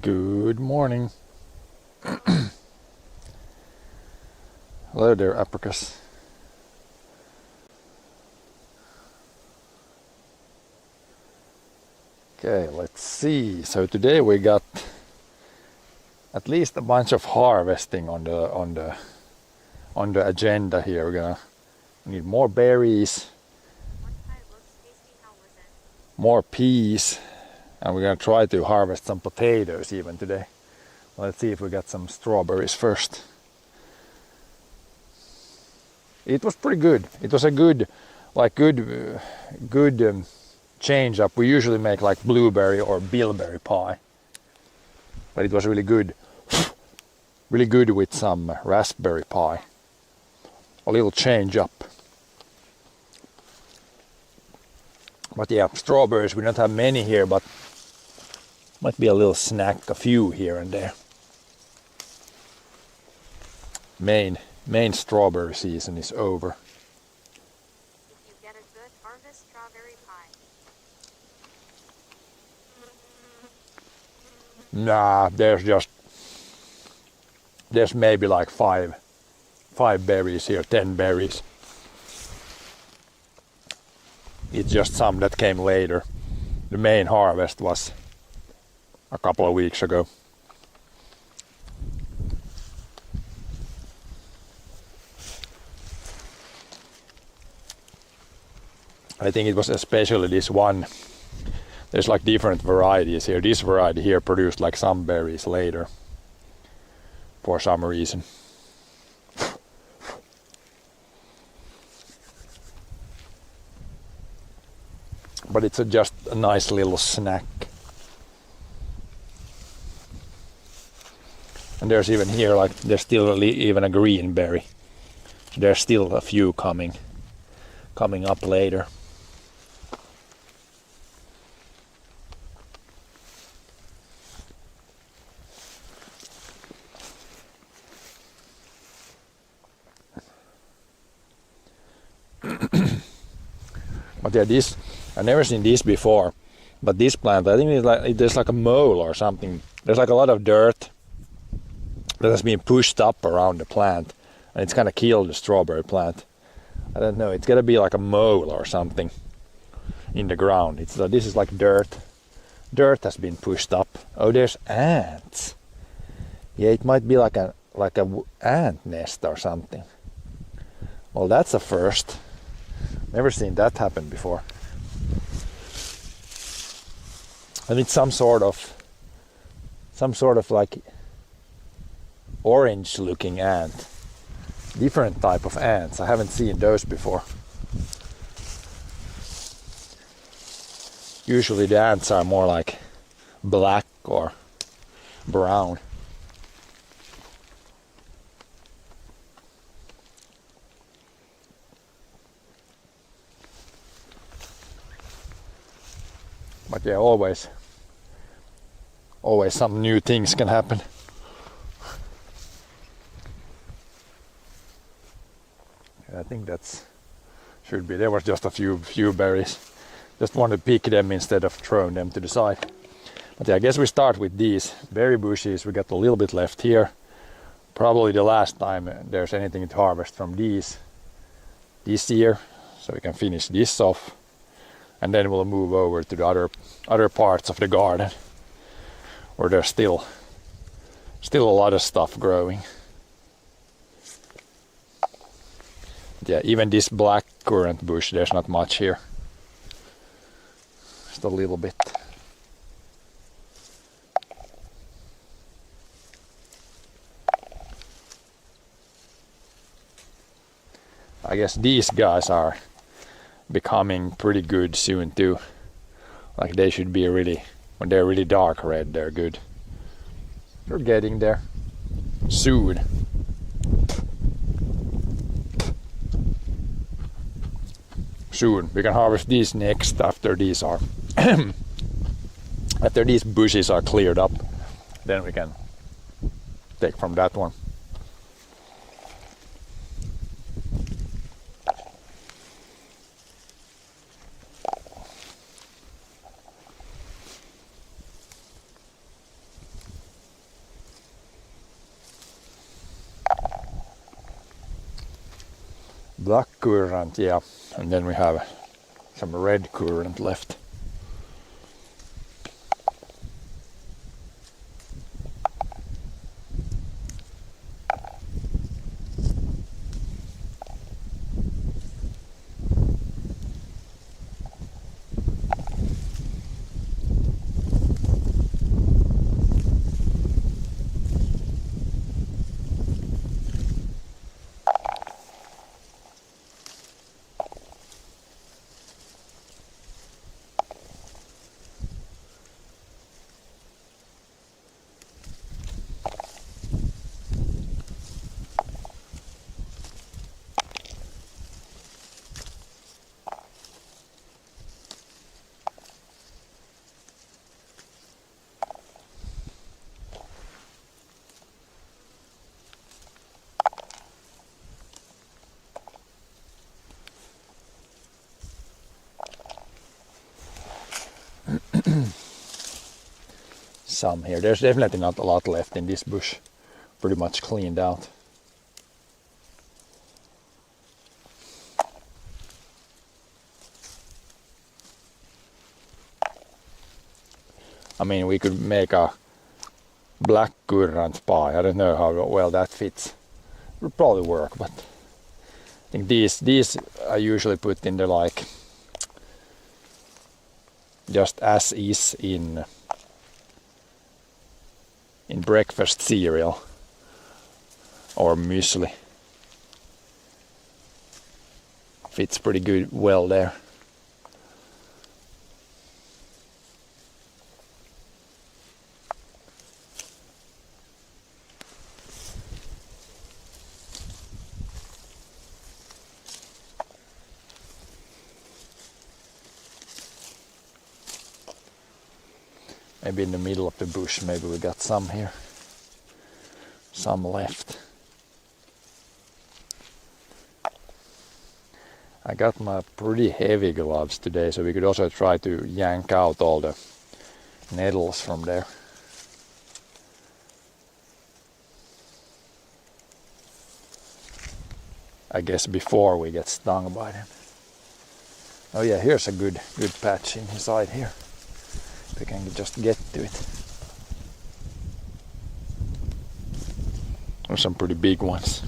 Good morning. Hello there, Apricus. Okay, let's see. So today we got at least a bunch of harvesting on the agenda here. We're gonna need more berries, more peas, and we're gonna try to harvest some potatoes even today. Let's see if we got some strawberries first. It was pretty good. It was a good change up. We usually make like blueberry or bilberry pie, but it was really good. Really good with some raspberry pie. A little change up. But yeah, strawberries, we don't have many here, but might be a little snack, a few here and there. Main strawberry season is over. If you get a good harvest strawberry pie. Nah, there's maybe like five berries here, 10 berries. It's just some that came later. The main harvest was a couple of weeks ago. I think it was especially this one. There's like different varieties here. This variety here produced like some berries later for some reason. But it's just a nice little snack. And there's even here, like, there's still even a green berry. There's still a few coming up later. But yeah, this, I've never seen this before. But this plant, I think there's like a mole or something. There's like a lot of dirt that has been pushed up around the plant, and it's kind of killed the strawberry plant. I don't know, it's gotta be like a mole or something in the ground. This is like dirt. Dirt has been pushed up. Oh, there's ants. Yeah, it might be like a ant nest or something. Well, that's a first. Never seen that happen before. And it's some sort of like orange looking ant. Different type of ants. I haven't seen those before. Usually the ants are more like black or brown. But yeah, always some new things can happen. I think should be. There was just a few berries. Just wanted to pick them instead of throwing them to the side. But yeah, I guess we start with these berry bushes. We got a little bit left here. Probably the last time there's anything to harvest from these this year. So we can finish this off. And then we'll move over to the other parts of the garden where there's still a lot of stuff growing. Yeah, even this black currant bush, there's not much here. Just a little bit. I guess these guys are becoming pretty good soon too. Like they should be when they're really dark red, they're good. They're getting there soon. Soon. We can harvest these next after these bushes are cleared up. Then we can take from that one. black currant, yeah, and then we have some red currant left. Some here. There's definitely not a lot left in this bush. Pretty much cleaned out. I mean, we could make a black currant pie. I don't know how well that fits. It would probably work, but I think these I usually put in the like just as is in breakfast cereal or muesli. Fits pretty good well there. Maybe in the middle of the bush, maybe we got some here. Some left. I got my pretty heavy gloves today, so we could also try to yank out all the nettles from there. I guess before we get stung by them. Oh yeah, here's a good patch inside here. We can just get to it. There's some pretty big ones.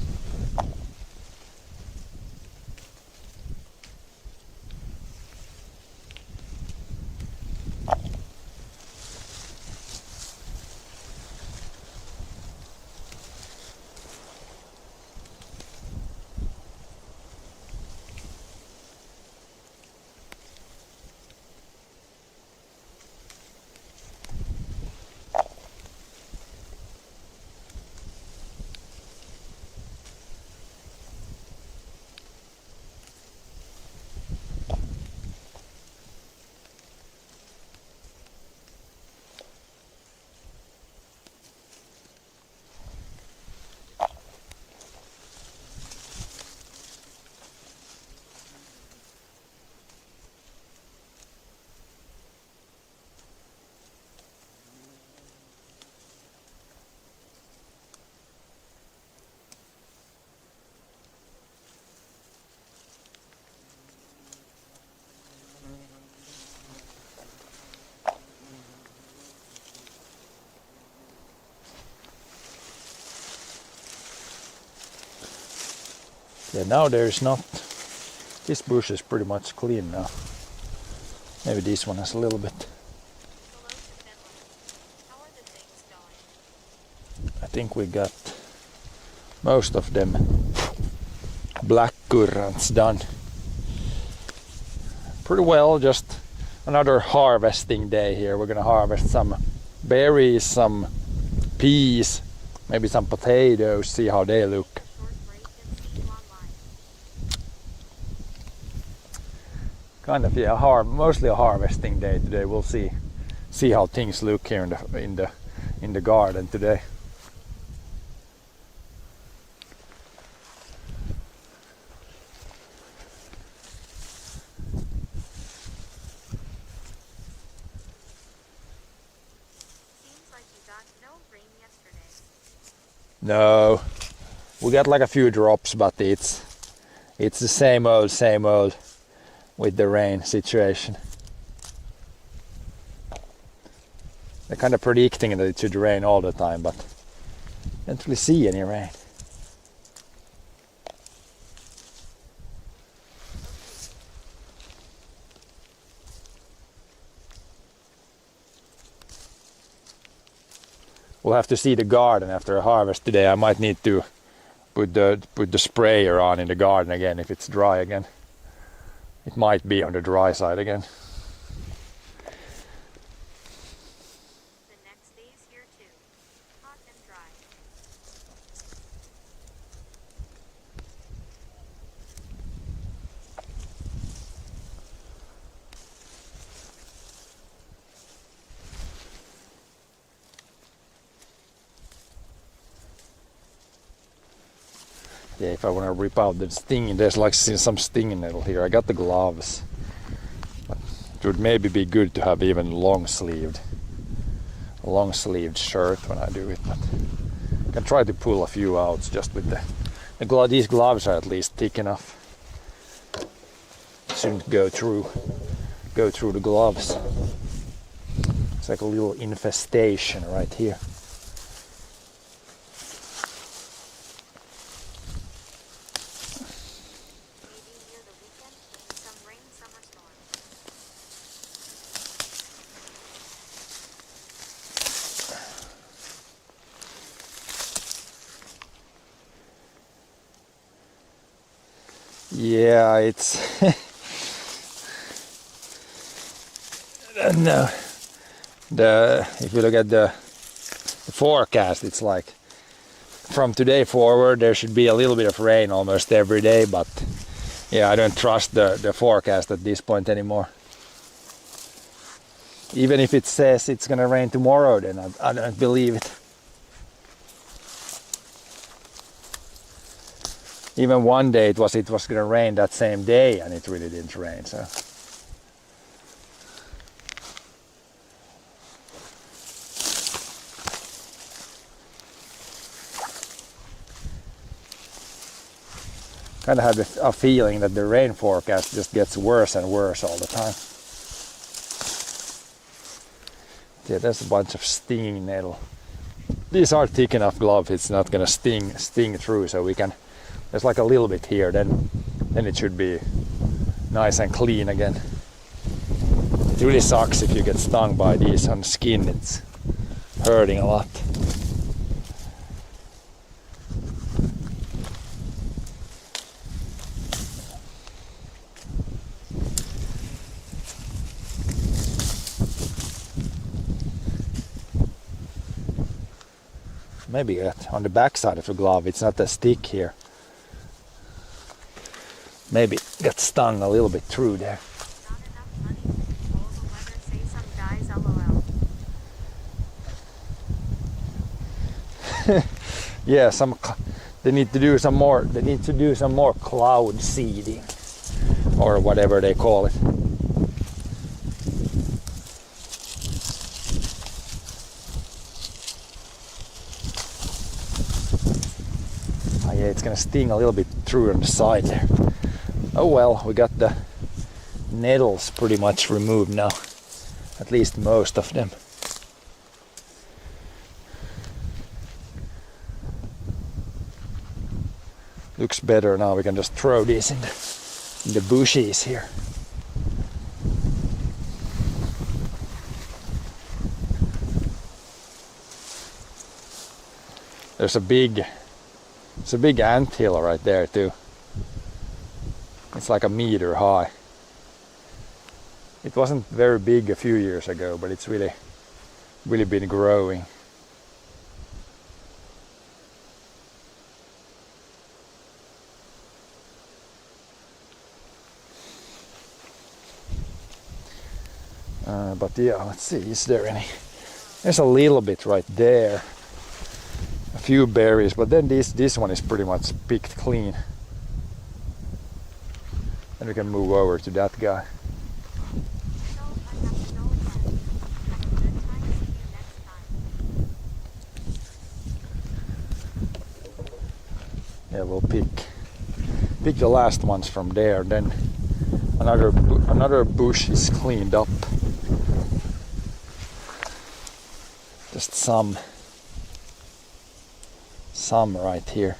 Yeah, now there's not. This bush is pretty much clean now. Maybe this one has a little bit. Hello to Finland. How are the things going? I think we got most of them black currants done. Pretty well, just another harvesting day here. We're gonna harvest some berries, some peas, maybe some potatoes, see how they look. Short break and see you online. Kind of, yeah, mostly a harvesting day today. We'll see how things look here in the garden today. Seems like you got no rain yesterday. No, we got like a few drops, but it's It's the same old with the rain situation. They're kind of predicting that it should rain all the time, but I don't really see any rain. We'll have to see the garden after a harvest today. I might need to put the sprayer on in the garden again if it's dry again. It might be on the dry side again. The next day's here too. Hot and dry. Yeah, if I want to rip out the stinging, there's like some stinging nettle here. I got the gloves. But it would maybe be good to have even a long sleeved shirt when I do it. But I can try to pull a few out just with these gloves are at least thick enough. Shouldn't go through the gloves. It's like a little infestation right here. Maybe near the weekend, some rain, summer storm. Yeah, it's no. If you look at the forecast, it's like from today forward there should be a little bit of rain almost every day, but yeah, I don't trust the forecast at this point anymore. Even if it says it's gonna rain tomorrow, then I don't believe it. Even one day it was gonna rain that same day, and it really didn't rain. So kind of have a feeling that the rain forecast just gets worse and worse all the time. Yeah, there's a bunch of stinging nettle. These are thick enough gloves; it's not gonna sting through. So we can. There's like a little bit here, then it should be nice and clean again. It really sucks if you get stung by these on skin. It's hurting a lot. Maybe on the back side of the glove it's not as thick here. Maybe it got stung a little bit through there. Not enough money. All the weather say some guys LOL. Yeah, they need to do some more. They need to do some more cloud seeding, or whatever they call it. Oh yeah, it's gonna sting a little bit through on the side there. Oh well, we got the nettles pretty much removed now, at least most of them. Looks better now. We can just throw these in the bushes here. There's a big anthill right there too. It's like a meter high. It wasn't very big a few years ago, but it's really been growing. But yeah, let's see, is there any? There's a little bit right there. A few berries, but then this one is pretty much picked clean. And we can move over to that guy. So I have to go again. Have a good time. See you next time. Yeah, we'll Pick the last ones from there, then another bush is cleaned up. Just some right here.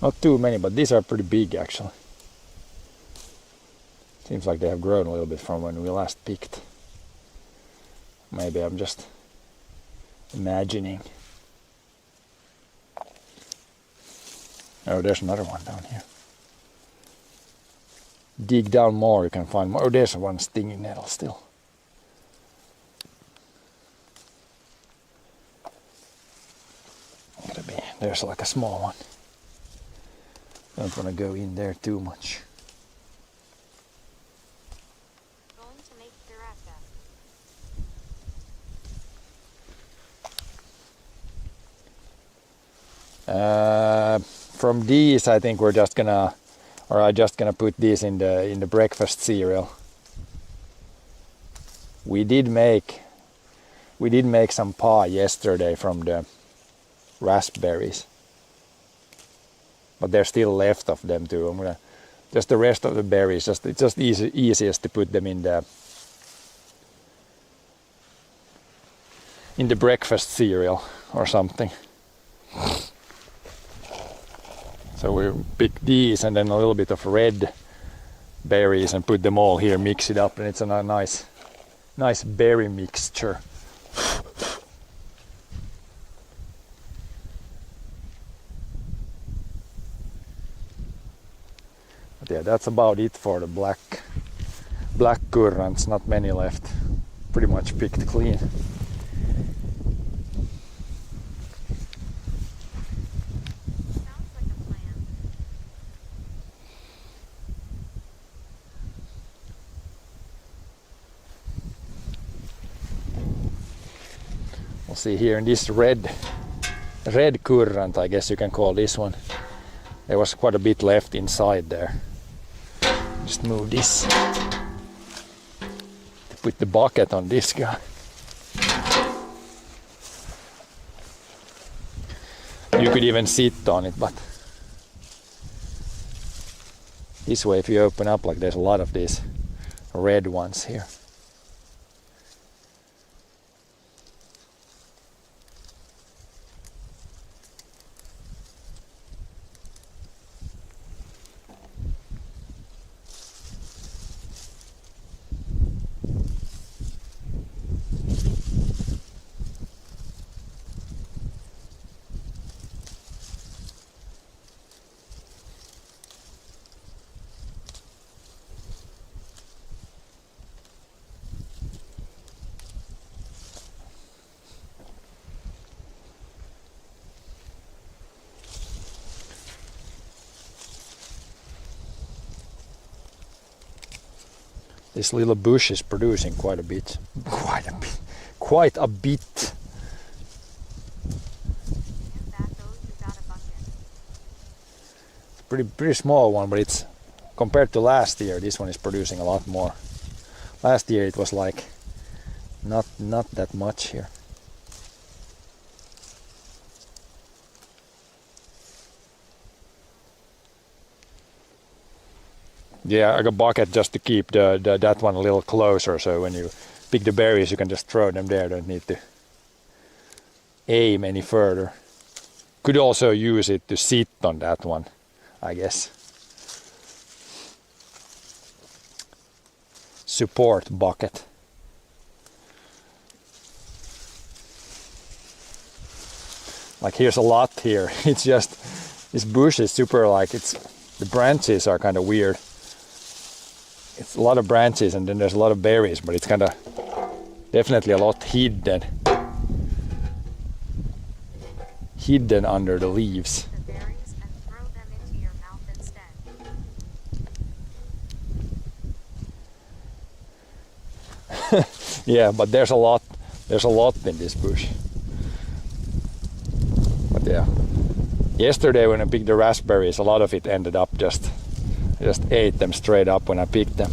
Not too many, but these are pretty big actually. Seems like they have grown a little bit from when we last picked. Maybe I'm just imagining. Oh, there's another one down here. Dig down more, you can find more. Oh, there's one stinging nettle still. There's like a small one. Don't want to go in there too much. Going to make burrata. From these, I think we're just gonna, or I'm just gonna put these in the breakfast cereal. We did make some pie yesterday from the raspberries, but there's still left of them too. I'm gonna just the rest of the berries. It's just easiest to put them in the breakfast cereal or something. So we pick these and then a little bit of red berries and put them all here, mix it up, and it's a nice berry mixture. But yeah, that's about it for the black currants. Not many left. Pretty much picked clean. We'll see here in this red currant, I guess you can call this one. There was quite a bit left inside there. Just move this. Put the bucket on this guy. You could even sit on it, but this way, if you open up, like there's a lot of these red ones here. This little bush is producing quite a bit. Quite a bit. And that goes, we got a bucket. Pretty small one, but it's compared to last year, this one is producing a lot more. Last year it was like not that much here. Yeah, I got a bucket just to keep that one a little closer, so when you pick the berries you can just throw them there, don't need to aim any further. Could also use it to sit on that one, I guess. Support bucket. Like here's a lot here. It's just, this bush is super, like the branches are kind of weird. it's a lot of branches and then there's a lot of berries, but it's kind of definitely a lot hidden under the leaves. The berries and throw them into your mouth instead. Yeah, but there's a lot in this bush. But yeah, yesterday when I picked the raspberries, a lot of it ended up I just ate them straight up when I picked them.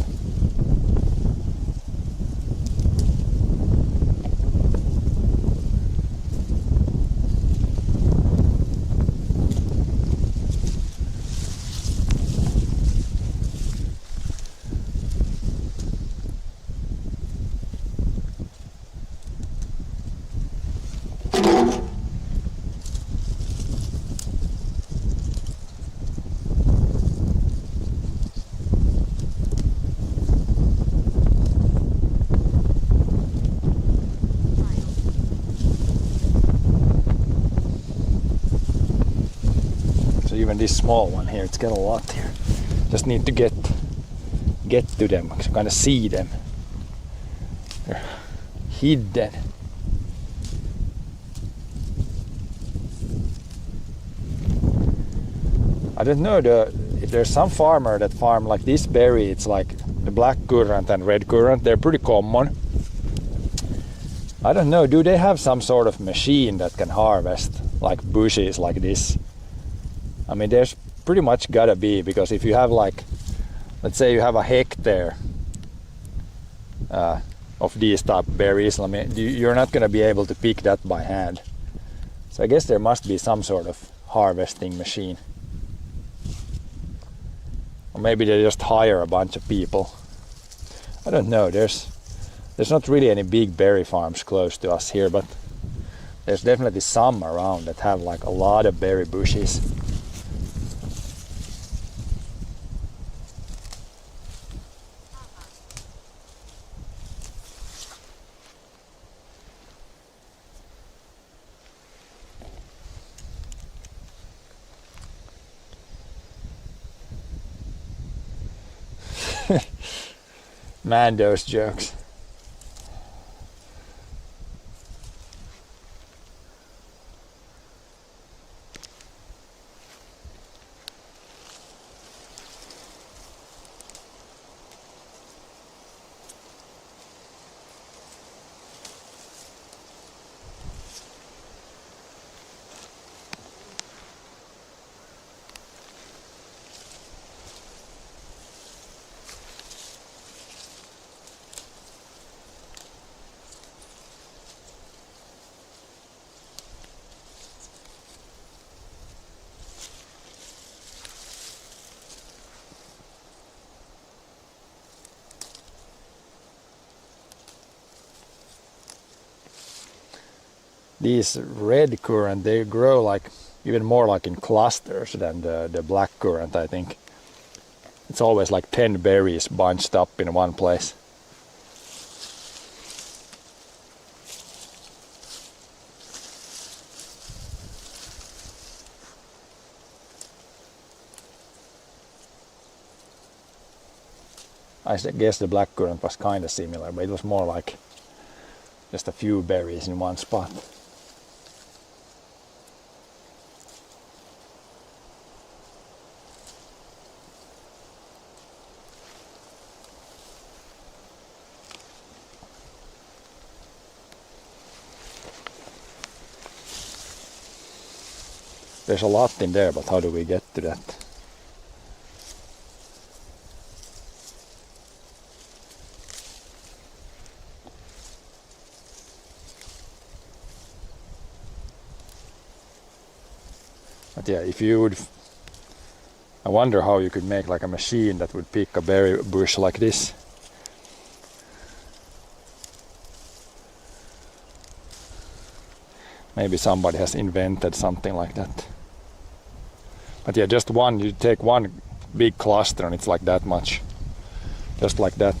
So even this small one here, it's got a lot here. Just need to get to them, kind of see them. They're hidden. I don't know, if there's some farmer that farm like this berry, it's like the black currant and red currant, they're pretty common. I don't know, do they have some sort of machine that can harvest like bushes like this? I mean, there's pretty much gotta be, because if you have like, let's say you have a hectare of these type of berries, I mean, you're not gonna be able to pick that by hand. So I guess there must be some sort of harvesting machine. Or maybe they just hire a bunch of people. I don't know, there's not really any big berry farms close to us here, but there's definitely some around that have like a lot of berry bushes. Man, those jokes. These red currant, they grow like even more like in clusters than the black currant, I think. It's always like 10 berries bunched up in one place. I guess the black currant was kind of similar, but it was more like just a few berries in one spot. There's a lot in there, but how do we get to that? But yeah, if you would, I wonder how you could make like a machine that would pick a berry bush like this. Maybe somebody has invented something like that. But yeah, just one, you take one big cluster and it's like that much. Just like that.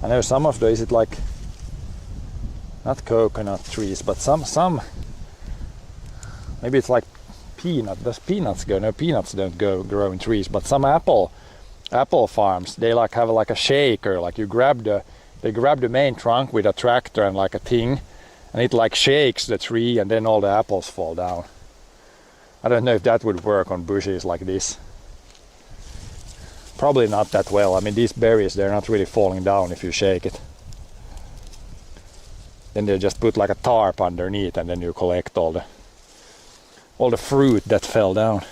I know some of those, is it like not coconut trees, but some. Maybe it's like peanut. Does peanuts go? No, peanuts don't grow in trees. But some apple farms, they like have like a shaker. Like they grab the main trunk with a tractor and like a thing, and it like shakes the tree, and then all the apples fall down. I don't know if that would work on bushes like this. Probably not that well. I mean, these berries, they're not really falling down if you shake it. Then they just put like a tarp underneath, and then you collect all the fruit that fell down.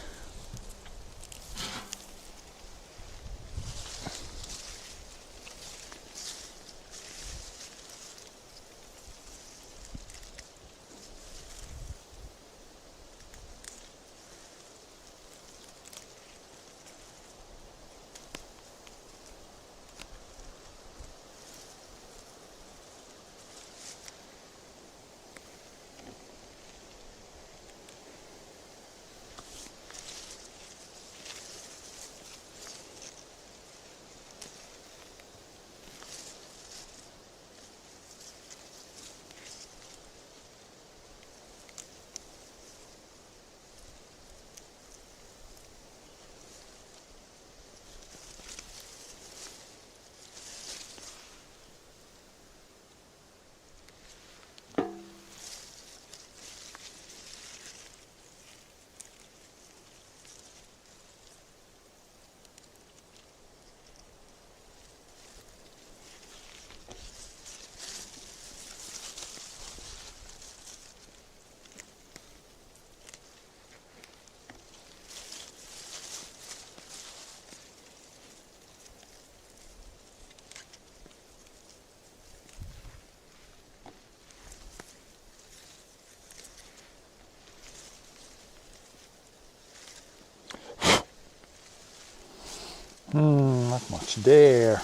Not much there.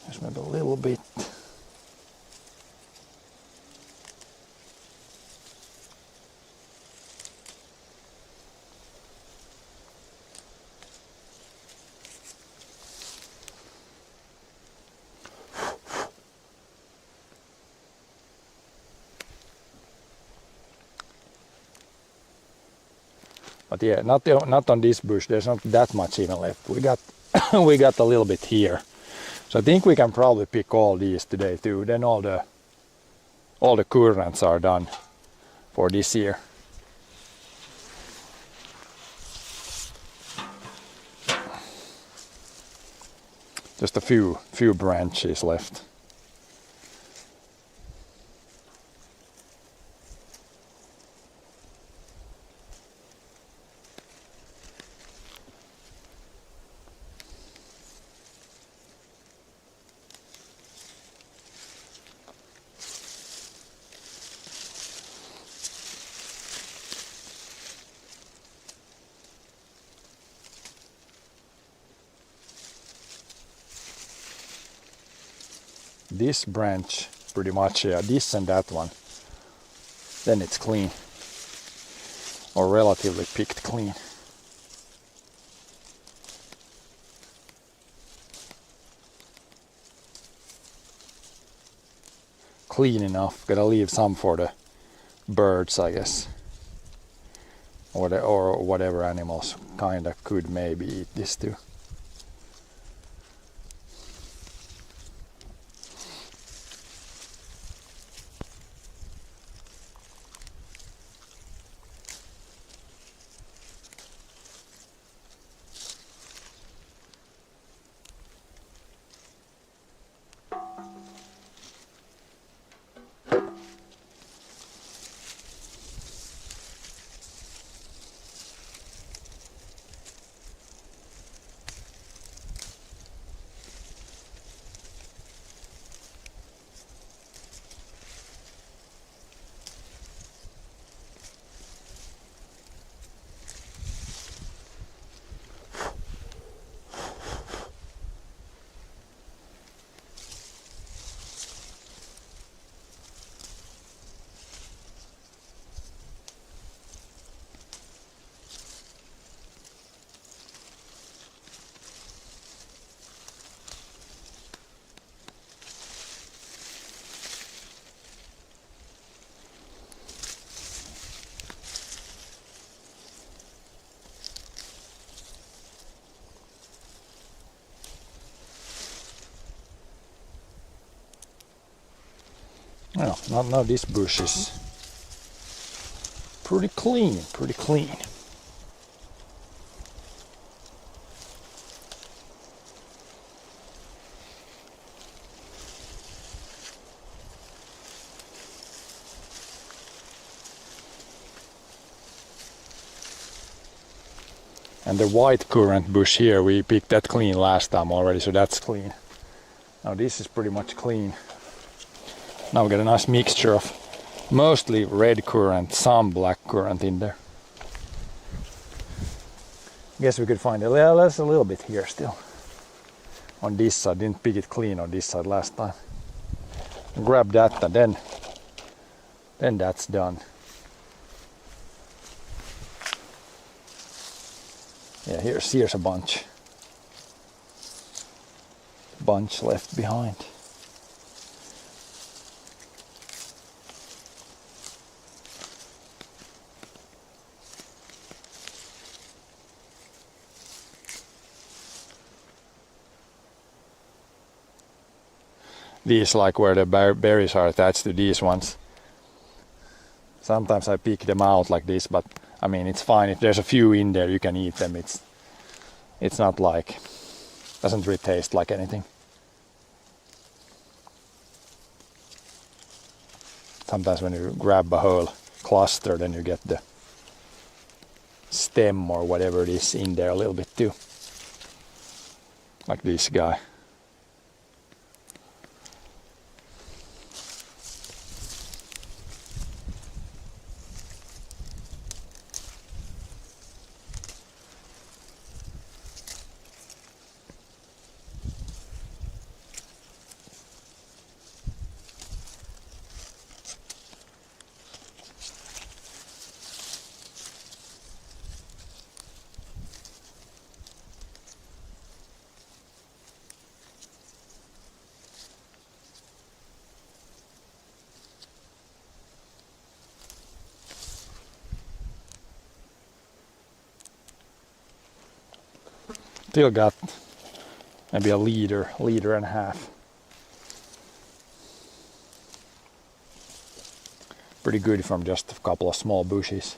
Just maybe a little bit. But yeah, not on this bush. There's not that much even left. We got we got a little bit here, so I think we can probably pick all these today too. Then all the currants are done for this year. Just a few branches left. This branch pretty much, yeah, this and that one, then it's clean, or relatively picked clean. Clean enough. Gotta leave some for the birds, I guess, or whatever animals kinda could maybe eat this too. Well, now this bush is pretty clean, pretty clean. And the white currant bush here, we picked that clean last time already, so that's clean. Now this is pretty much clean. Now we get a nice mixture of mostly red currant, some black currant in there. Guess we could find a little bit here still. On this side, didn't pick it clean on this side last time. Grab that and then that's done. Yeah, here's a bunch left behind. These, like where the berries are attached to these ones. Sometimes I pick them out like this, but I mean it's fine if there's a few in there, you can eat them. It's not like, doesn't really taste like anything. Sometimes when you grab a whole cluster, then you get the stem or whatever it is in there a little bit too. Like this guy. Still got maybe a liter and a half. Pretty good from just a couple of small bushes.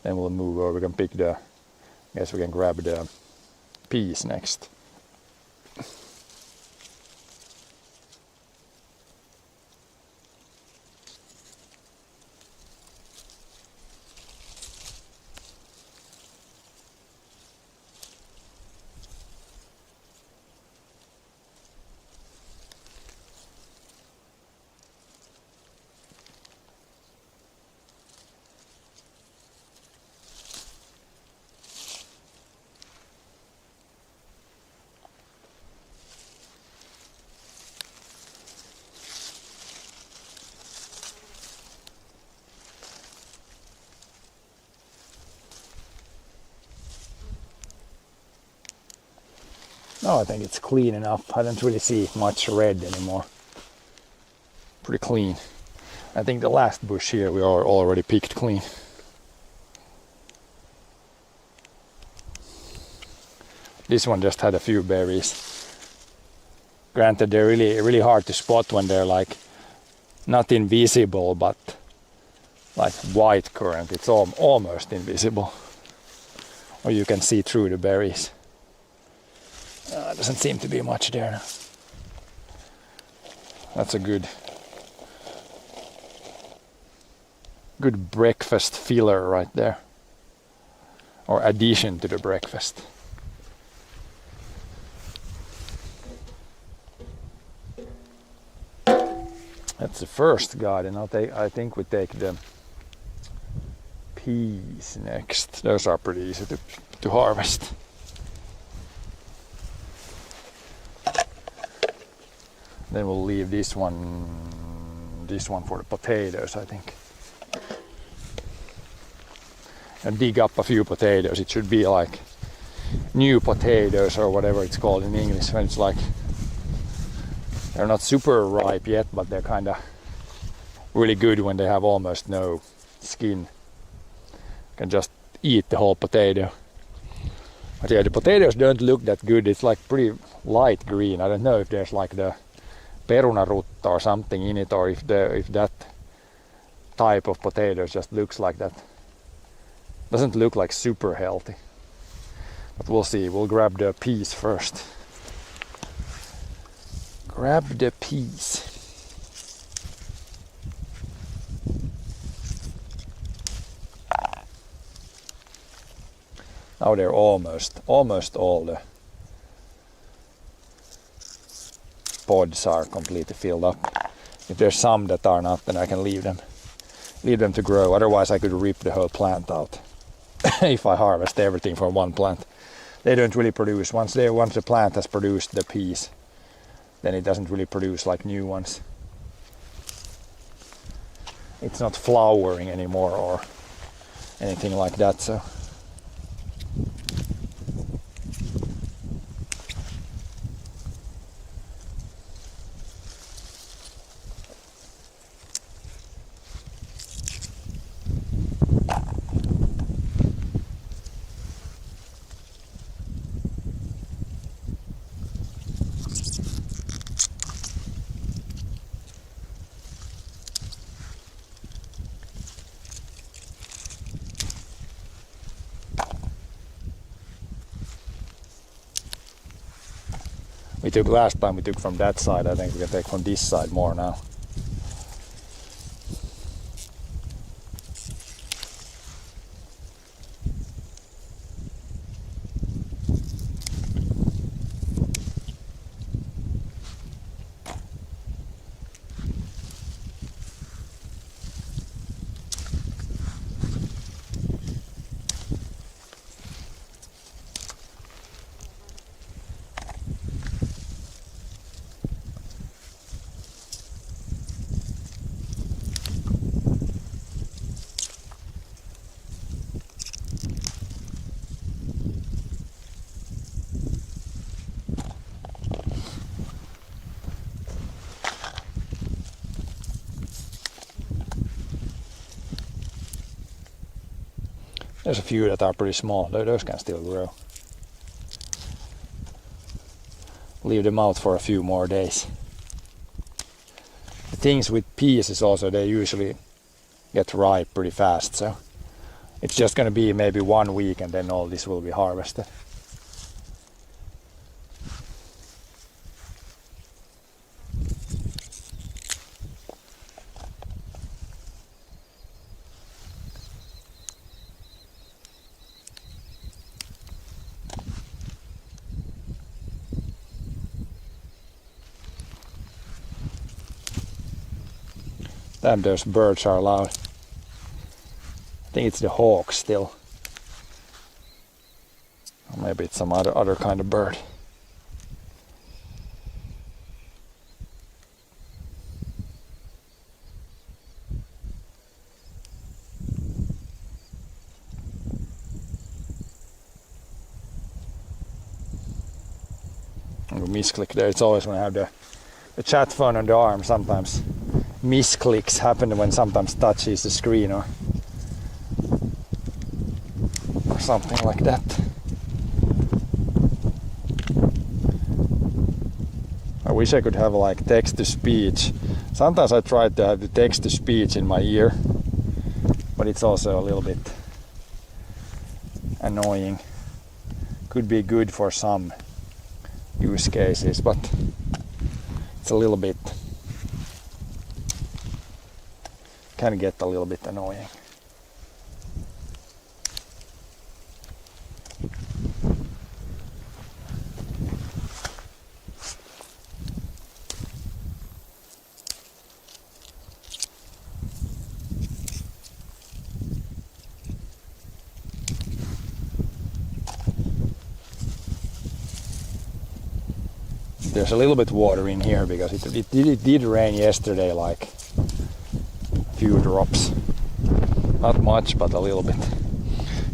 Then we'll move over. We can pick I guess we can grab the peas next. No, I think it's clean enough. I don't really see much red anymore. Pretty clean. I think the last bush here we are already picked clean. This one just had a few berries. Granted, they're really hard to spot when they're like not invisible, but like white currant, it's almost invisible. Or you can see through the berries. Doesn't seem to be much there now. That's a good breakfast filler right there. Or addition to the breakfast. That's the first garden. I think we take the peas next. Those are pretty easy to harvest. Then we'll leave this one for the potatoes, I think. And dig up a few potatoes. It should be like new potatoes or whatever it's called in English. When it's like they're not super ripe yet, but they're kind of really good when they have almost no skin. You can just eat the whole potato. But yeah, the potatoes don't look that good. It's like pretty light green. I don't know if there's like the perunarutta or something in it, or if that type of potatoes just looks like that. Doesn't look like super healthy. But we'll see. We'll grab the peas first. Grab the peas. Now they're almost all the pods are completely filled up. If there's some that are not, then I can leave them to grow. Otherwise I could rip the whole plant out if I harvest everything from one plant. They don't really produce. Once the plant has produced the peas, then it doesn't really produce like new ones. It's not flowering anymore or anything like that, so. We took last time, we took from that side. I think we can take from this side more now. There's a few that are pretty small, those can still grow. Leave them out for a few more days. The things with peas is also they usually get ripe pretty fast, so it's just going to be maybe 1 week and then all this will be harvested. Damn, those birds are loud. I think it's the hawk still. Or maybe it's some other kind of bird. Misclick there. It's always when I have the chat phone on the arm. Sometimes misclicks happen when sometimes touches the screen or something like that. I wish I could have like text to speech. Sometimes I try to have the text to speech in my ear, but it's also a little bit annoying. Could be good for some use cases, but it's a little bit, can get a little bit annoying. There's a little bit water in here because it did rain yesterday, like a few drops. Not much, but a little bit.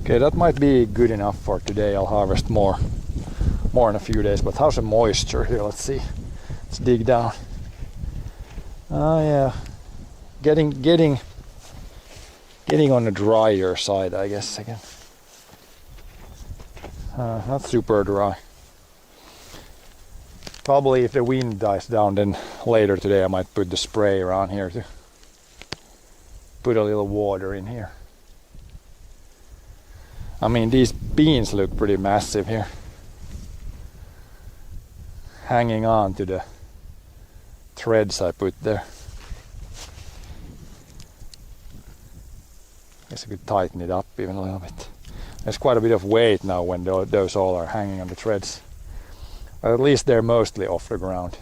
Okay, that might be good enough for today. I'll harvest more in a few days. But how's the moisture here? Let's see. Let's dig down. Oh yeah, getting on the drier side, I guess again. Not super dry. Probably if the wind dies down, then later today I might put the spray around here to put a little water in here. I mean, these beans look pretty massive here. Hanging on to the threads I put there. Guess I could tighten it up even a little bit. There's quite a bit of weight now when those all are hanging on the threads. But at least they're mostly off the ground.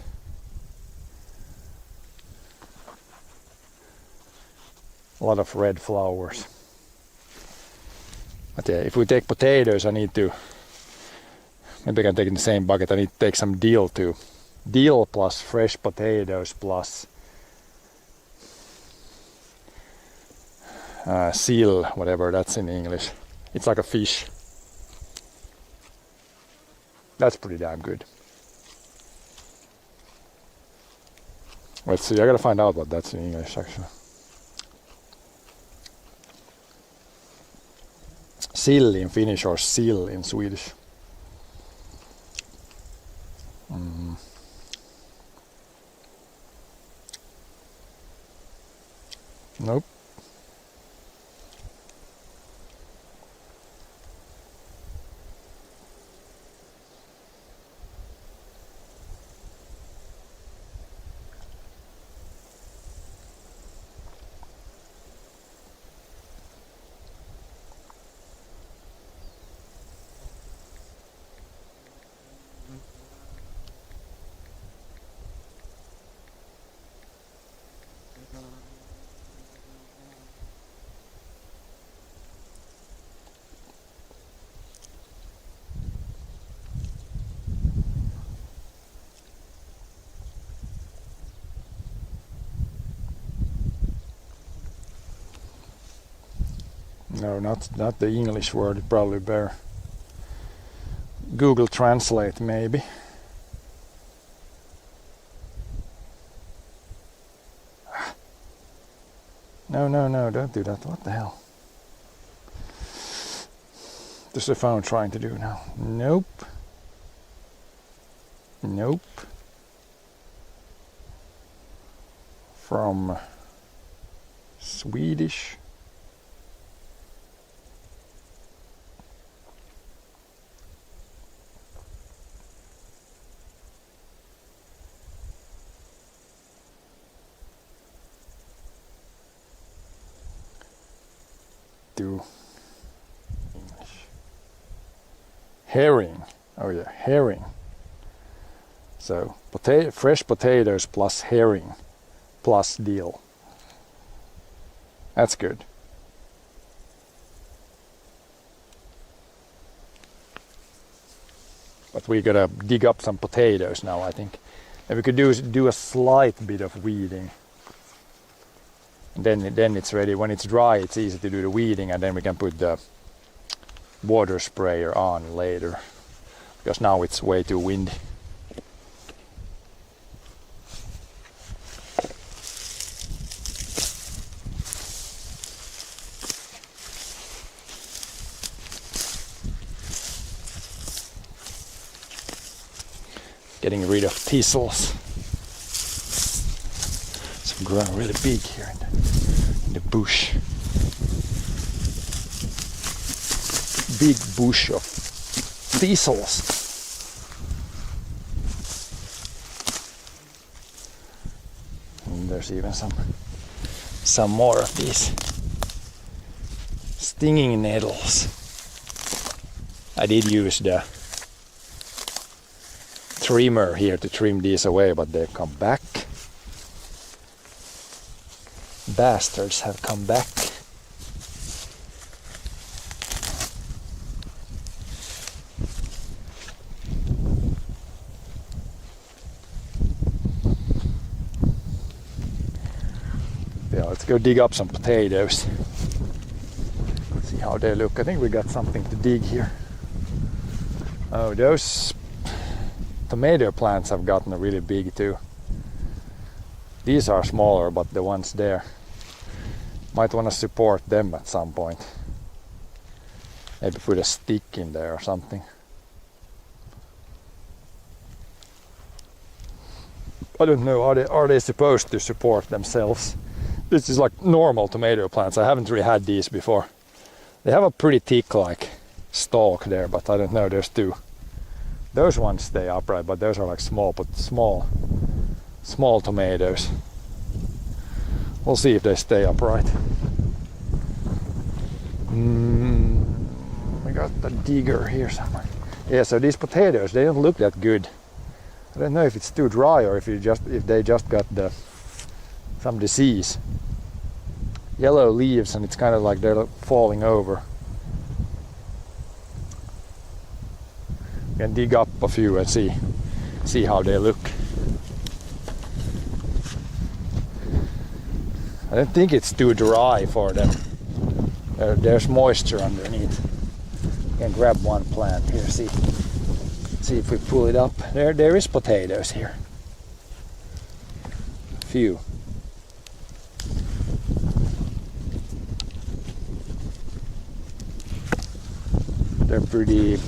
A lot of red flowers. But yeah, if we take potatoes, I need to... Maybe I can take in the same bucket. I need to take some dill too. Dill plus fresh potatoes plus seal, whatever that's in English. It's like a fish. That's pretty damn good. Let's see, I gotta find out what that's in English actually. Sill in Finnish or sill in Swedish. Nope. No, not the English word, probably better. Google Translate maybe. No, don't do that. What the hell? This is the phone trying to do now. Nope. From Swedish. To English. Herring. Oh yeah, herring. So fresh potatoes plus herring plus dill. That's good. But we gotta dig up some potatoes now, I think. And we could do a slight bit of weeding. Then it's ready. When it's dry, it's easy to do the weeding, and then we can put the water sprayer on later. Because now it's way too windy. Getting rid of thistles. Some growing really big here in the bush. Big bush of thistles. And there's even some more of these stinging nettles. I did use the trimmer here to trim these away, but they've come back. Bastards have come back. Yeah, let's go dig up some potatoes. See how they look. I think we got something to dig here. Oh, those tomato plants have gotten really big too. These are smaller, but the ones there, might want to support them at some point. Maybe put a stick in there or something. I don't know, are they supposed to support themselves? This is like normal tomato plants. I haven't really had these before. They have a pretty thick like stalk there, but I don't know, there's two. Those ones stay upright, but those are like small tomatoes. We'll see if they stay upright. We got the digger here somewhere. Yeah, so these potatoes, they don't look that good. I don't know if it's too dry or if they just got some disease. Yellow leaves, and it's kind of like they're falling over. We can dig up a few and see how they look. I don't think it's too dry for them. There's moisture underneath. You can grab one plant here, see if we pull it up. There is potatoes here. A few. They're pretty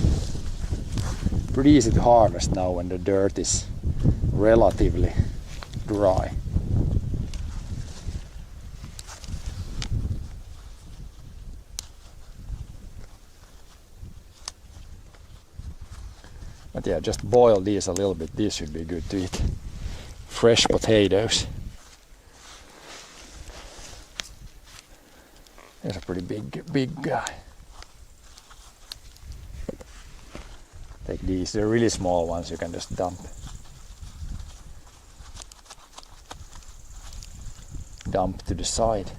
easy to harvest now when the dirt is relatively dry. But yeah, just boil these a little bit. These should be good to eat. Fresh potatoes. There's a pretty big guy. Take these. They're really small ones. You can just dump to the side.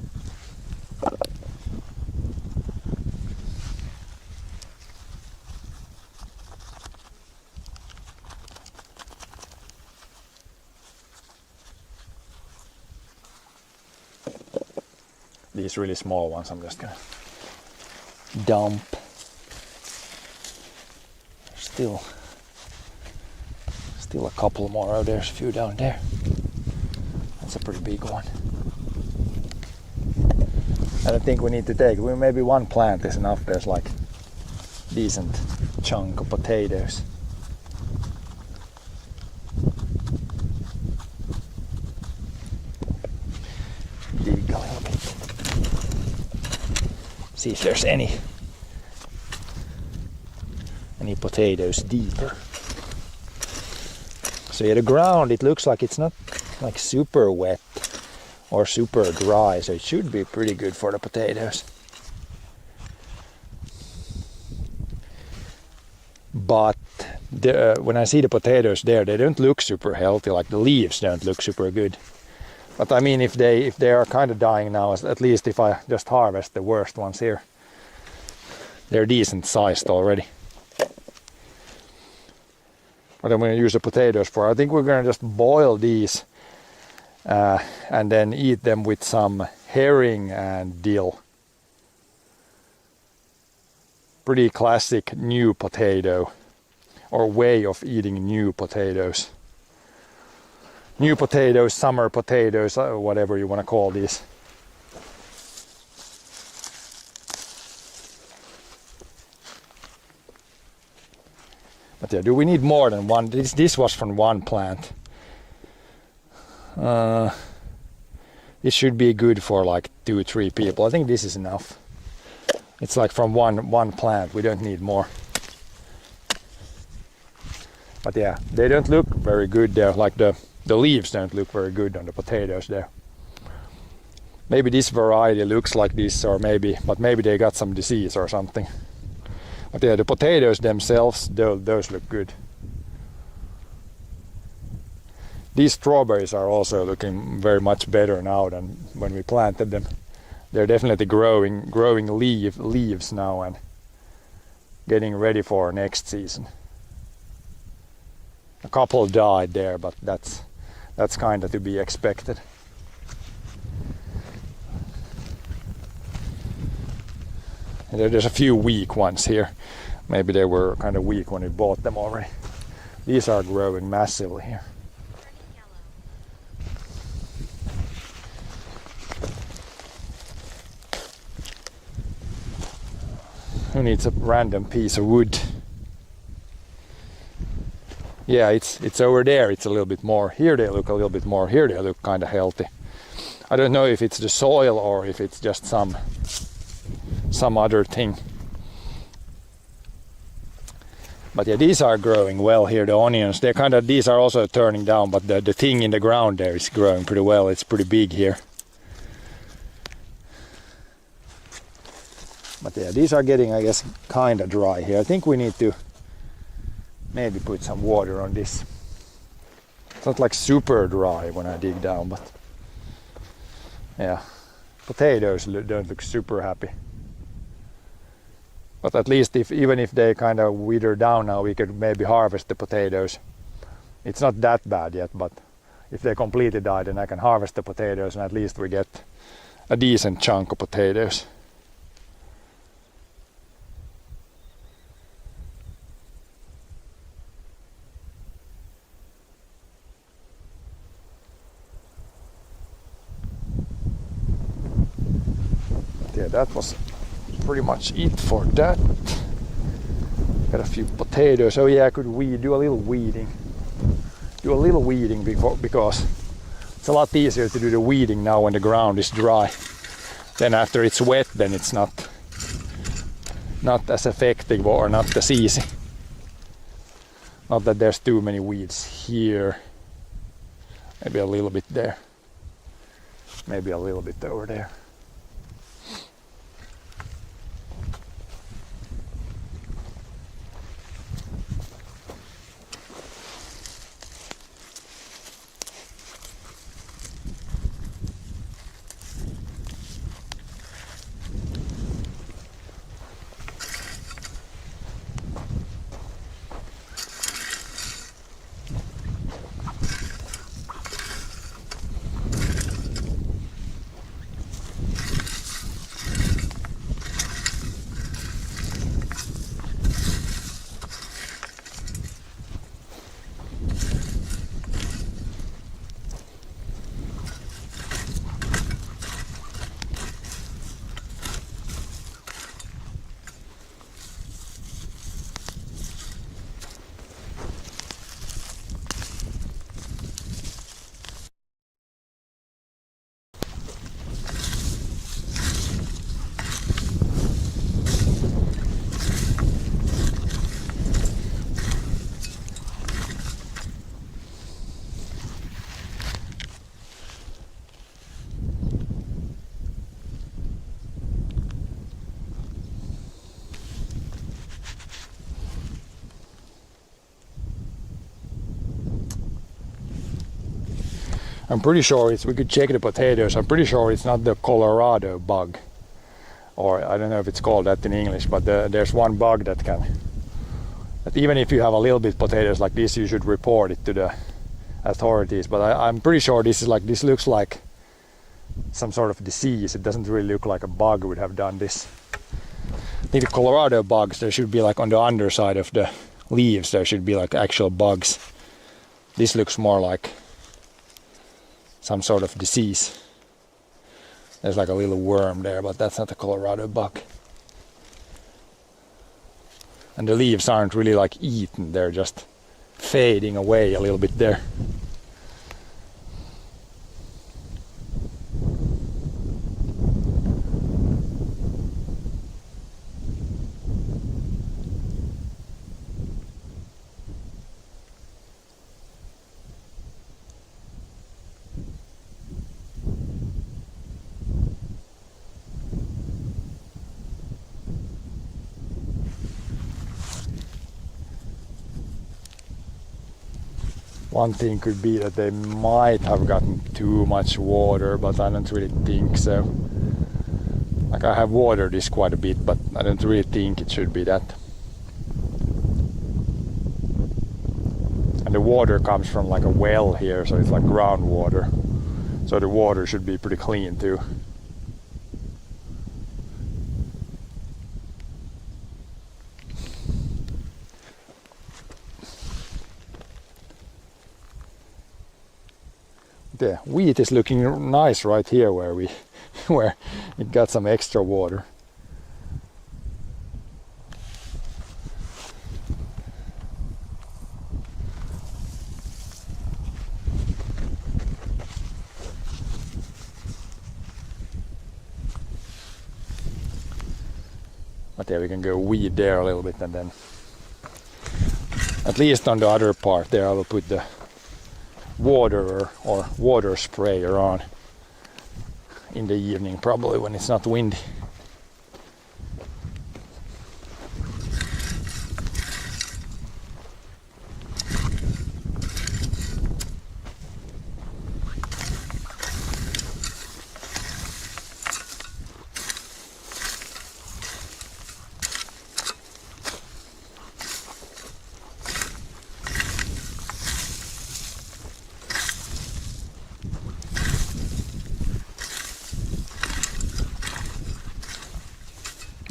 These really small ones I'm just gonna dump. Still a couple more. Oh, there's a few down there. That's a pretty big one. I don't think we need to take. Maybe one plant is enough. There's like decent chunk of potatoes. Dig a little bit. See if there's any potatoes deeper. So yeah, the ground, it looks like it's not like super wet or super dry, so it should be pretty good for the potatoes. But when I see the potatoes there, they don't look super healthy, like the leaves don't look super good. But I mean, if they are kind of dying now, at least if I just harvest the worst ones here, they're decent sized already. What I'm going to use the potatoes for, I think we're going to just boil these and then eat them with some herring and dill. Pretty classic new potato, or way of eating new potatoes. New potatoes, summer potatoes, whatever you want to call these. But yeah, do we need more than one? This was from one plant. This should be good for like 2-3 people. I think this is enough. It's like from one plant. We don't need more. But yeah, they don't look very good there. Like the leaves don't look very good on the potatoes there. Maybe this variety looks like this, or maybe they got some disease or something. But yeah, the potatoes themselves, those look good. These strawberries are also looking very much better now than when we planted them. They're definitely growing leaves now and getting ready for next season. A couple died there, but that's kind of to be expected. And there's a few weak ones here. Maybe they were kind of weak when we bought them already. These are growing massively here. Who needs a random piece of wood? Yeah, it's over there. It's a little bit more. Here they look a little bit more. Here they look kind of healthy. I don't know if it's the soil or if it's just some other thing. But yeah, these are growing well here. The onions, these are also turning down, but the thing in the ground there is growing pretty well. It's pretty big here. But yeah, these are getting, I guess, kind of dry here. I think we need to maybe put some water on this. It's not like super dry when I dig down, but yeah, potatoes don't look super happy. But at least even if they kind of wither down now, we could maybe harvest the potatoes. It's not that bad yet, but if they completely die, then I can harvest the potatoes and at least we get a decent chunk of potatoes. Yeah, that was pretty much it for that. Got a few potatoes. Oh yeah, I could do a little weeding. Do a little weeding because it's a lot easier to do the weeding now when the ground is dry. Then after it's wet, then it's not as effective or not as easy. Not that there's too many weeds here. Maybe a little bit there. Maybe a little bit over there. I'm pretty sure we could check the potatoes. I'm pretty sure it's not the Colorado bug. Or I don't know if it's called that in English, but there's one bug that even if you have a little bit potatoes like this, you should report it to the authorities. But I'm pretty sure this looks like some sort of disease. It doesn't really look like a bug would have done this. I think the Colorado bugs, there should be like on the underside of the leaves, there should be like actual bugs. This looks more like some sort of disease. There's like a little worm there, but that's not a Colorado bug. And the leaves aren't really like eaten, they're just fading away a little bit there. One thing could be that they might have gotten too much water, but I don't really think so. Like I have watered this quite a bit, but I don't really think it should be that. And the water comes from like a well here, so it's like groundwater. So the water should be pretty clean too. The wheat is looking nice right here where it got some extra water. But yeah, we can go weed there a little bit, and then at least on the other part there I will put the water or water sprayer on in the evening, probably when it's not windy.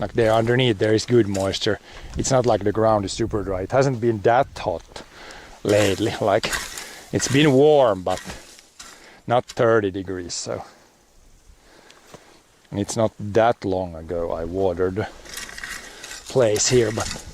Like there underneath there is good moisture. It's not like the ground is super dry. It hasn't been that hot lately. Like it's been warm but not 30 degrees, so. And it's not that long ago I watered the place here, but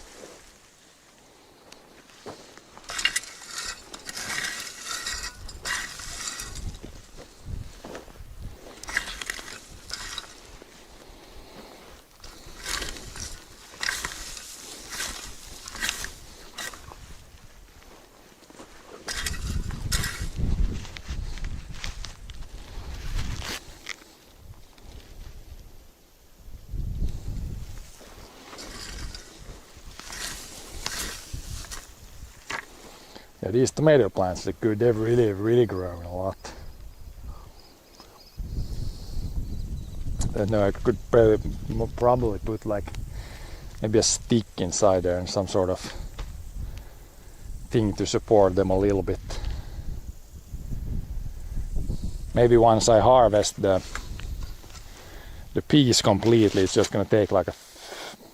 yeah, these tomato plants look good. They've really grown a lot. I don't know, I could probably put like maybe a stick inside there and some sort of thing to support them a little bit. Maybe once I harvest the peas completely, it's just gonna take like a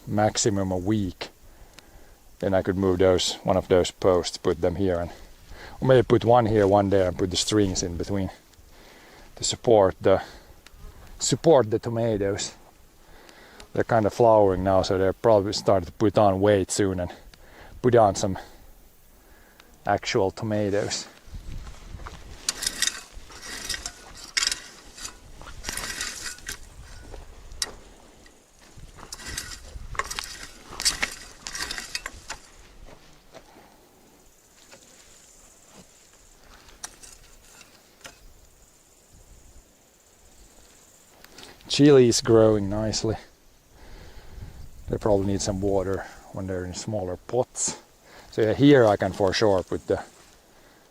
maximum a week. Then I could move one of those posts, put them here, and or maybe put one here, one there, and put the strings in between to support the tomatoes. They're kind of flowering now, so they're probably starting to put on weight soon and put on some actual tomatoes. Chili is growing nicely. They probably need some water when they're in smaller pots. So yeah, here I can for sure put the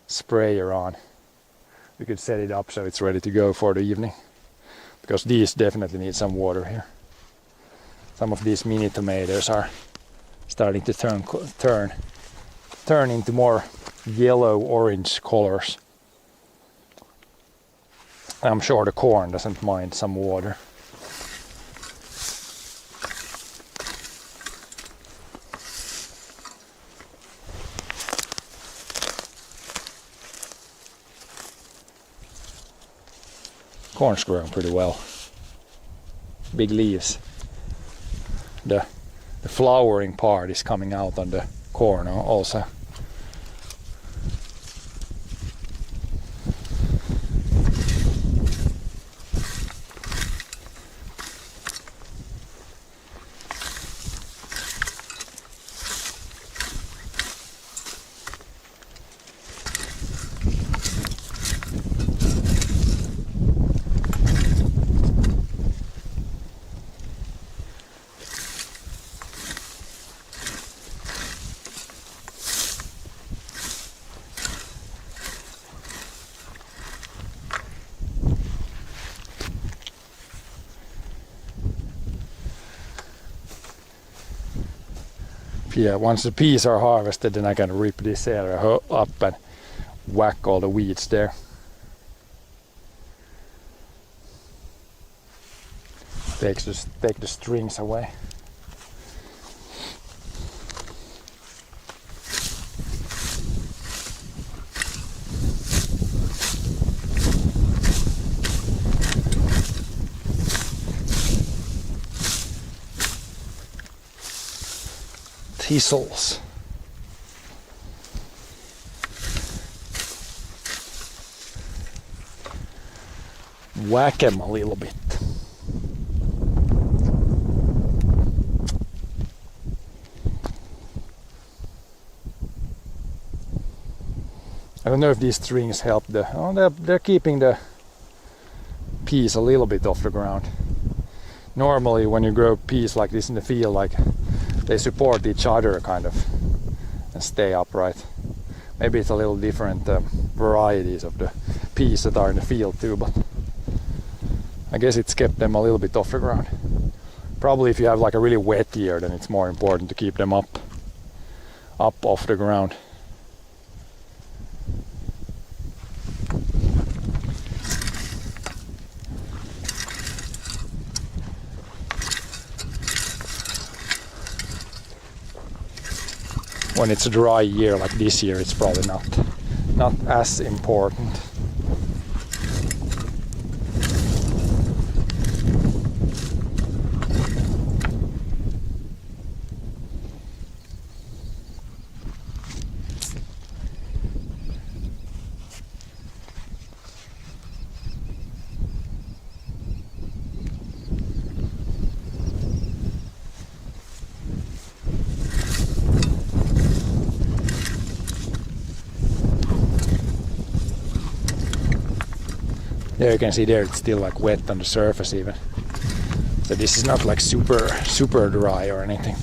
sprayer on. We could set it up so it's ready to go for the evening. Because these definitely need some water here. Some of these mini tomatoes are starting to turn into more yellow-orange colors. I'm sure the corn doesn't mind some water. Corn's growing pretty well. Big leaves. The flowering part is coming out on the corn also. Yeah, once the peas are harvested, then I can rip this area up and whack all the weeds there. Take the strings away. Thistles. Whack them a little bit. I don't know if these strings help they're keeping the peas a little bit off the ground. Normally when you grow peas like this in the field, like they support each other kind of and stay upright. Maybe it's a little different varieties of the peas that are in the field too, but I guess it's kept them a little bit off the ground. Probably if you have like a really wet year, then it's more important to keep them up off the ground. When it's a dry year like this year, it's probably not as important. There you can see there it's still like wet on the surface even. So this is not like super dry or anything.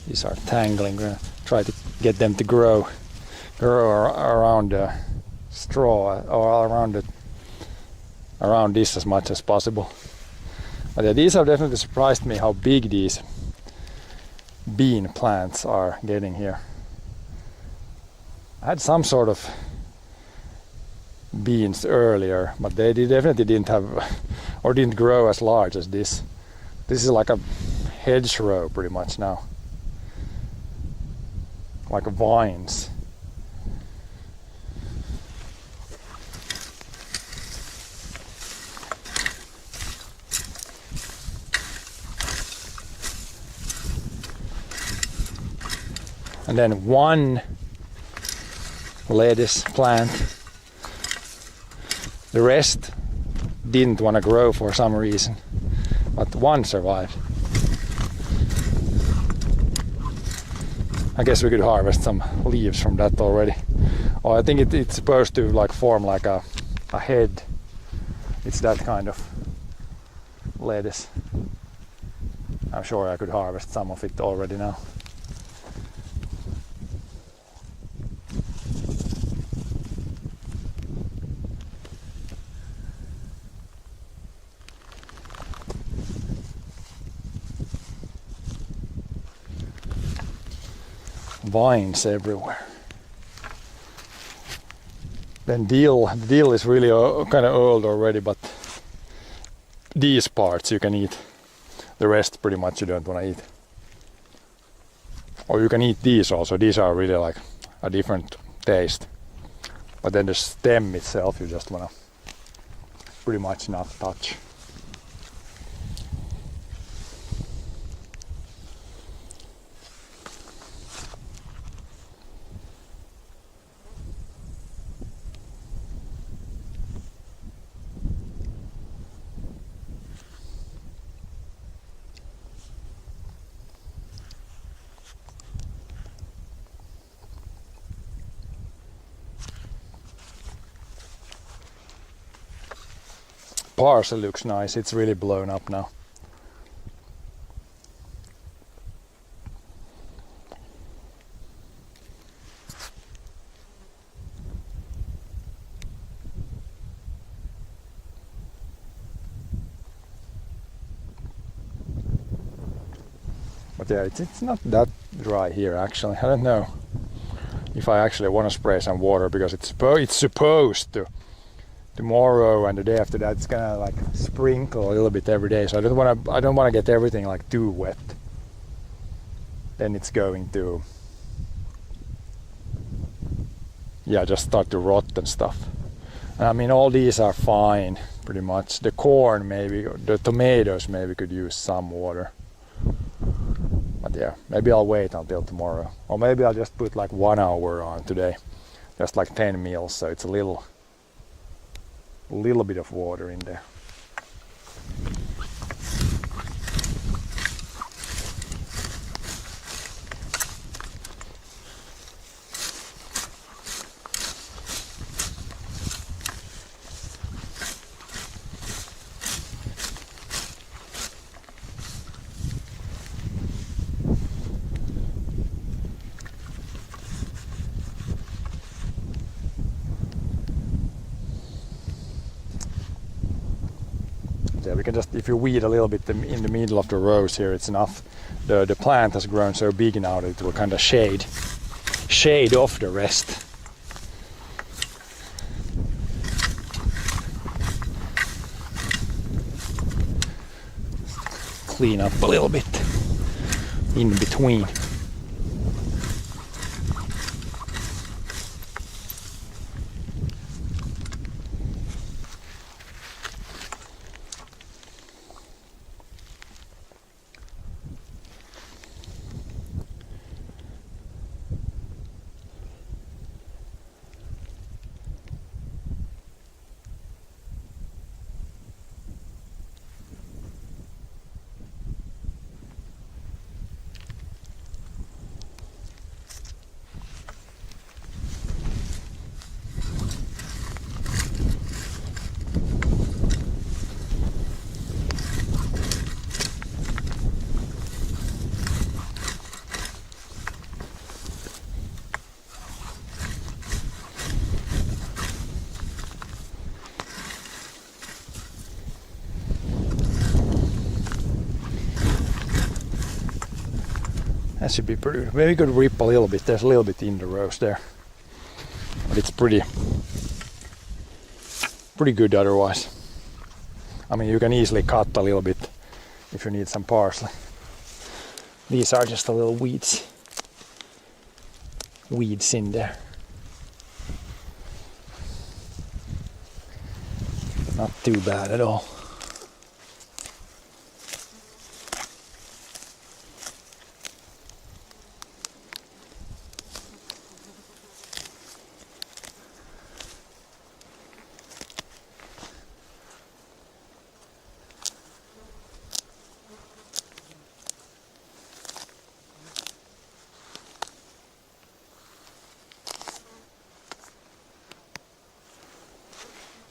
These are tangling. We're gonna try to get them to grow around the straw or around this as much as possible. But yeah, these have definitely surprised me how big these bean plants are getting here. I had some sort of beans earlier, but they definitely didn't have or didn't grow as large as this. This is like a hedgerow pretty much now. Like vines. And then one lettuce plant. The rest didn't want to grow for some reason, but one survived. I guess we could harvest some leaves from that already. Oh, I think it's supposed to like form like a head. It's that kind of lettuce. I'm sure I could harvest some of it already now. Vines everywhere. Then dill is really kind of old already, but these parts you can eat. The rest pretty much you don't want to eat. Or you can eat these also. These are really like a different taste. But then the stem itself you just want to pretty much not touch. Parsley looks nice. It's really blown up now. But yeah, it's not that dry here actually. I don't know if I actually want to spray some water because it's supposed to tomorrow and the day after that it's gonna like sprinkle a little bit every day. So I don't want to get everything like too wet. Then it's going to just start to rot and stuff. I mean, all these are fine pretty much. The corn maybe, the tomatoes maybe could use some water. But yeah, maybe I'll wait until tomorrow. Or maybe I'll just put like 1 hour on today. Just like 10 mils, so it's a little bit of water in there. Yeah, we can just, if you weed a little bit in the middle of the rows here, it's enough. The plant has grown so big now that it will kind of shade off the rest. Clean up a little bit in between. That should be pretty. Maybe you could rip a little bit. There's a little bit in the rows there, but it's pretty good otherwise. I mean, you can easily cut a little bit if you need some parsley. These are just a little weeds in there. Not too bad at all.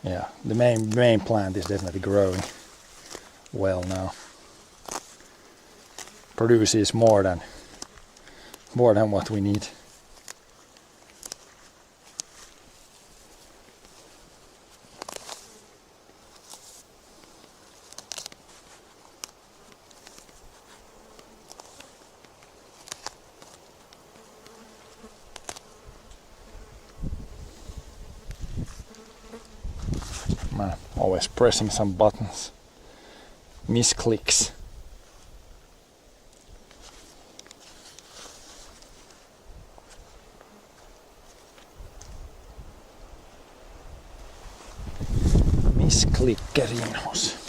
Yeah, the main plant is definitely growing well now. Produces more than what we need. Man, always pressing some buttons. Misclicks. Missklickerinos.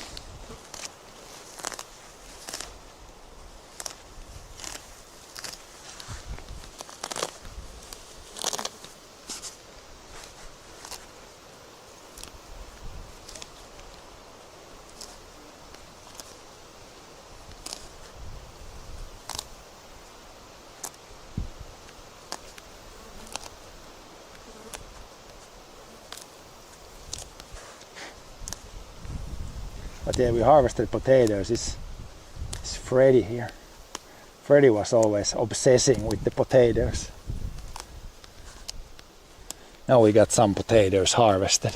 But yeah, we harvested potatoes. It's Freddy here. Freddy was always obsessing with the potatoes. Now we got some potatoes harvested.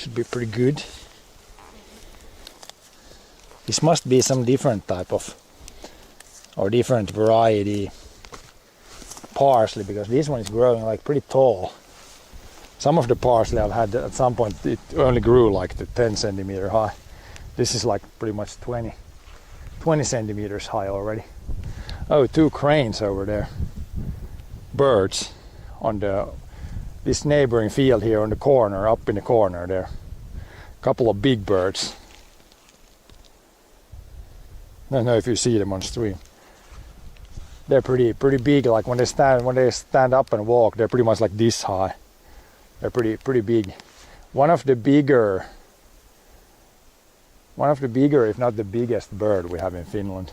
Should be pretty good. This must be some different type of or different variety parsley, because this one is growing like pretty tall. Some of the parsley I've had at some point, it only grew like the 10 centimeter high. This is like pretty much 20 centimeters high already. Oh, 2 cranes over there. Birds on this neighboring field here on the corner, up in the corner there. Couple of big birds. I don't know if you see them on stream. They're pretty big. Like when they stand up and walk, they're pretty much like this high. They're pretty big. One of the bigger, if not the biggest bird we have in Finland.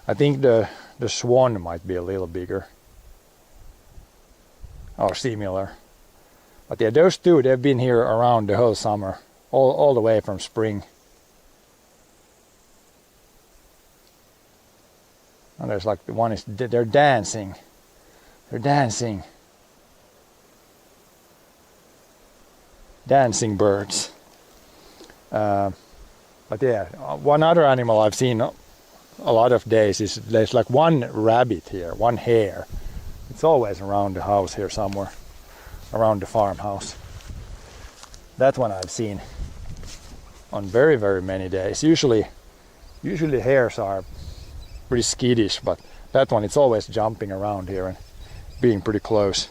I think the swan might be a little bigger or similar. But yeah, those two, they've been here around the whole summer, all the way from spring. And there's like the one is, they're dancing. They're dancing. Dancing birds. But yeah, one other animal I've seen a lot of days is there's like one rabbit here, one hare. It's always around the house here somewhere, around the farmhouse. That one I've seen on very, very many days. Usually hares are pretty skittish, but that one, it's always jumping around here and being pretty close.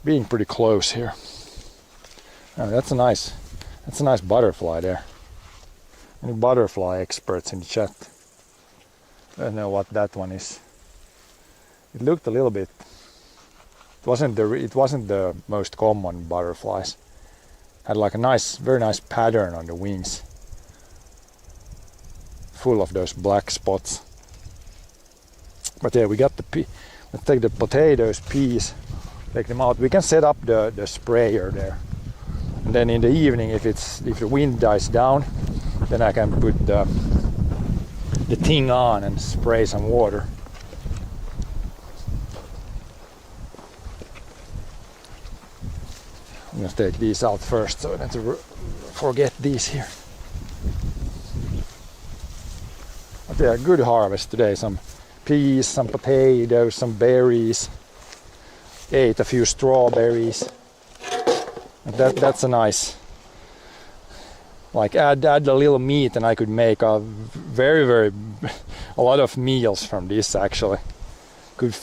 Being pretty close here. Oh, that's a nice butterfly there. Any butterfly experts in the chat? I don't know what that one is. It looked a little bit. It wasn't the most common butterflies. Had like a very nice pattern on the wings, full of those black spots. But yeah, we got let's take the potatoes, peas, take them out. We can set up the sprayer there, and then in the evening, if the wind dies down, then I can put the thing on and spray some water. I'm gonna take these out first, so I don't have to forget these here. But yeah, good harvest today. Some peas, some potatoes, some berries. Ate a few strawberries. That's a nice. Like add a little meat, and I could make a lot of meals from this actually. Could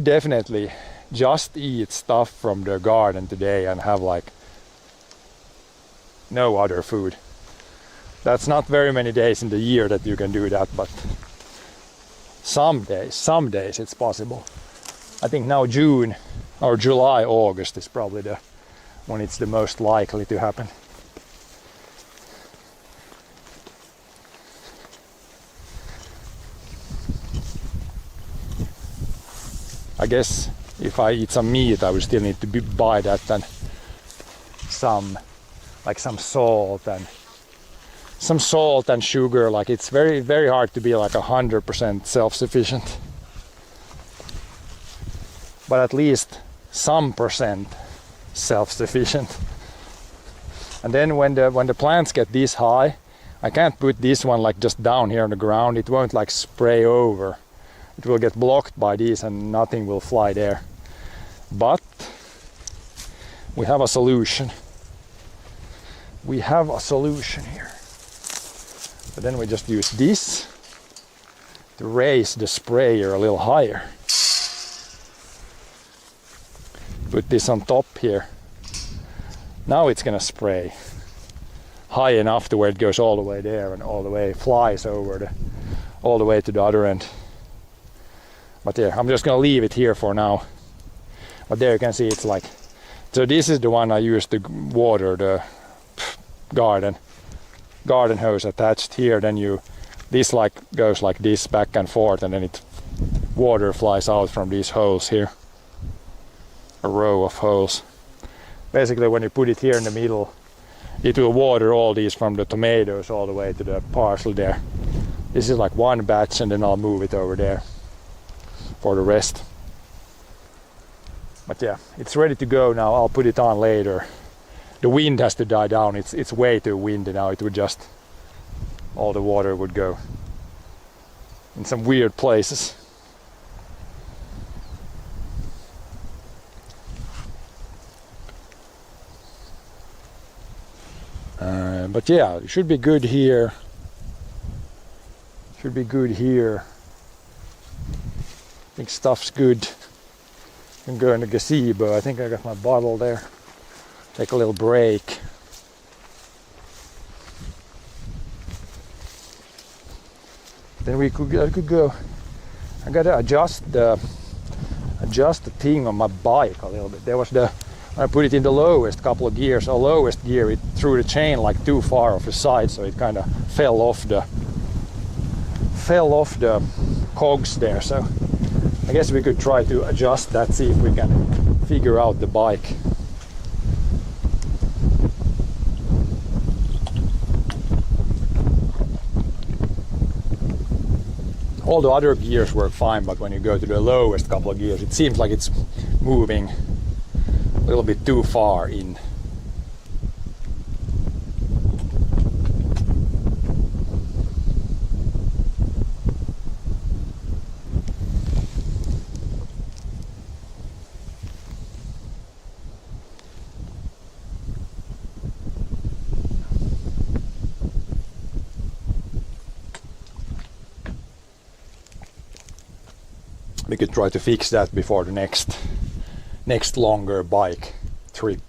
definitely just eat stuff from the garden today and have like no other food. That's not very many days in the year that you can do that, but some days it's possible. I think now June or July, August is probably when it's the most likely to happen. I guess if I eat some meat, I would still need to buy that and some salt and sugar. Like it's very, very hard to be like 100% self-sufficient, but at least some percent self-sufficient. And then when the plants get this high, I can't put this one like just down here on the ground. It won't like spray over. It will get blocked by these and nothing will fly there. But we have a solution. We have a solution here. But then we just use this to raise the sprayer a little higher. Put this on top here. Now it's gonna spray high enough to where it goes all the way there and all the way flies over all the way to the other end. But yeah, I'm just gonna leave it here for now. But there you can see it's like, so this is the one I use to water the garden hose attached here. Then this like goes like this back and forth, and then water flies out from these holes here. A row of holes. Basically when you put it here in the middle, it will water all these from the tomatoes all the way to the parsley there. This is like one batch, and then I'll move it over there. for the rest. But yeah, it's ready to go now. I'll put it on later. The wind has to die down. It's way too windy now. It would just, all the water would go in some weird places. But yeah, it should be good here. Should be good here. I think stuff's good. Can go in the gazebo. I think I got my bottle there. Take a little break. Then I could go. I gotta adjust the thing on my bike a little bit. There was I put it in the lowest couple of gears. Or lowest gear, it threw the chain like too far off the side, so it kind of fell off the cogs there. So I guess we could try to adjust that, see if we can figure out the bike. All the other gears work fine, but when you go to the lowest couple of gears, it seems like it's moving a little bit too far in. We could try to fix that before the next longer bike trip.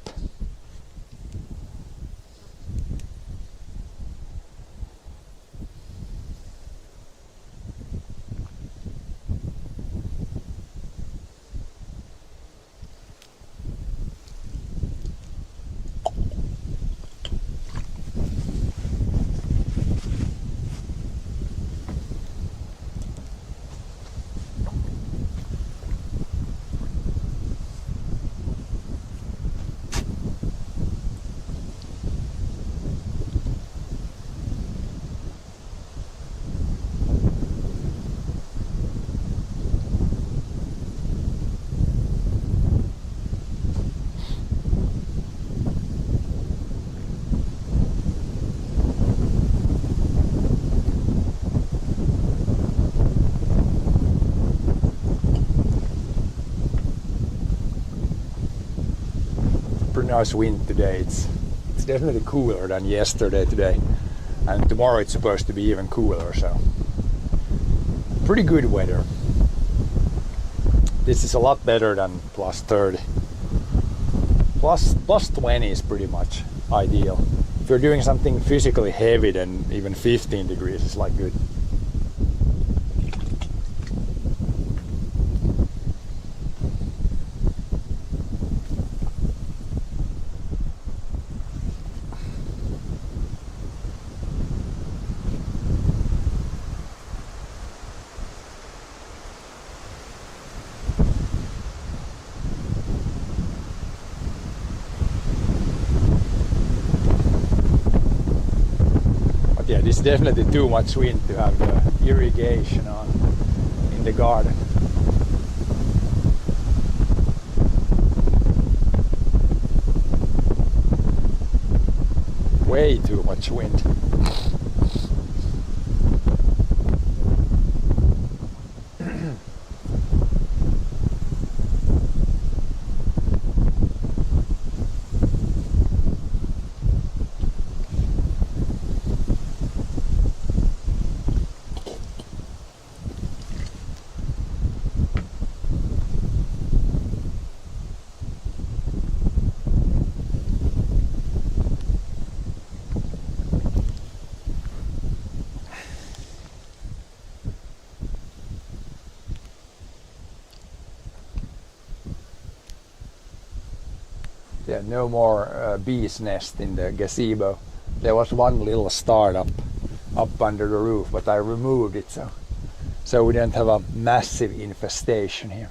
Pretty nice wind today. It's definitely cooler than yesterday today, and tomorrow it's supposed to be even cooler, so pretty good weather. This is a lot better than plus 30. Plus 20 is pretty much ideal. If you're doing something physically heavy, then even 15 degrees is like good. Yeah, this is definitely too much wind to have the irrigation on in the garden. Way too much wind. Yeah, no more bees nest in the gazebo. There was one little startup up under the roof, but I removed it so we don't have a massive infestation here.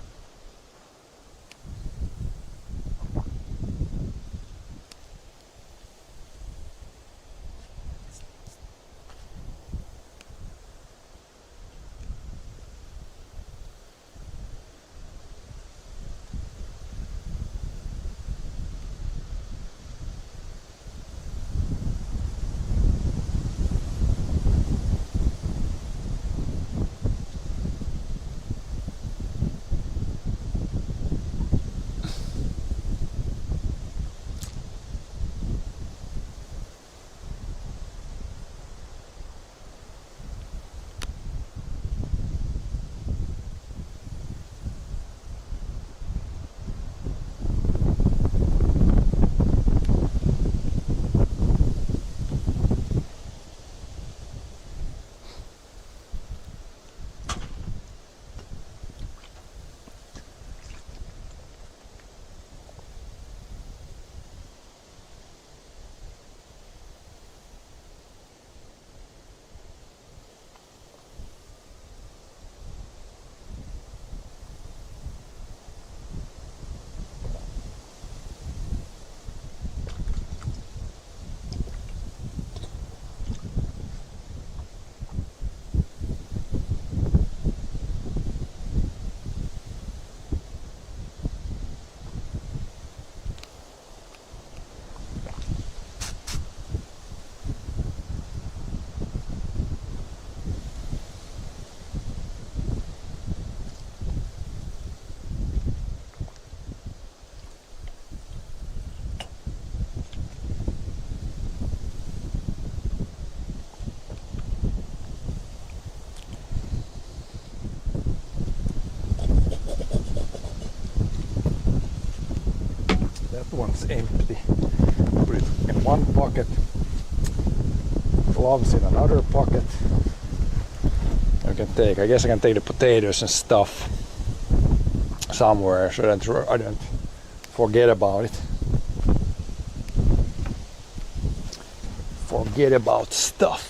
one's empty. Put it in one pocket. Gloves in another pocket. I guess I can take the potatoes and stuff somewhere so that I don't forget about it. Forget about stuff.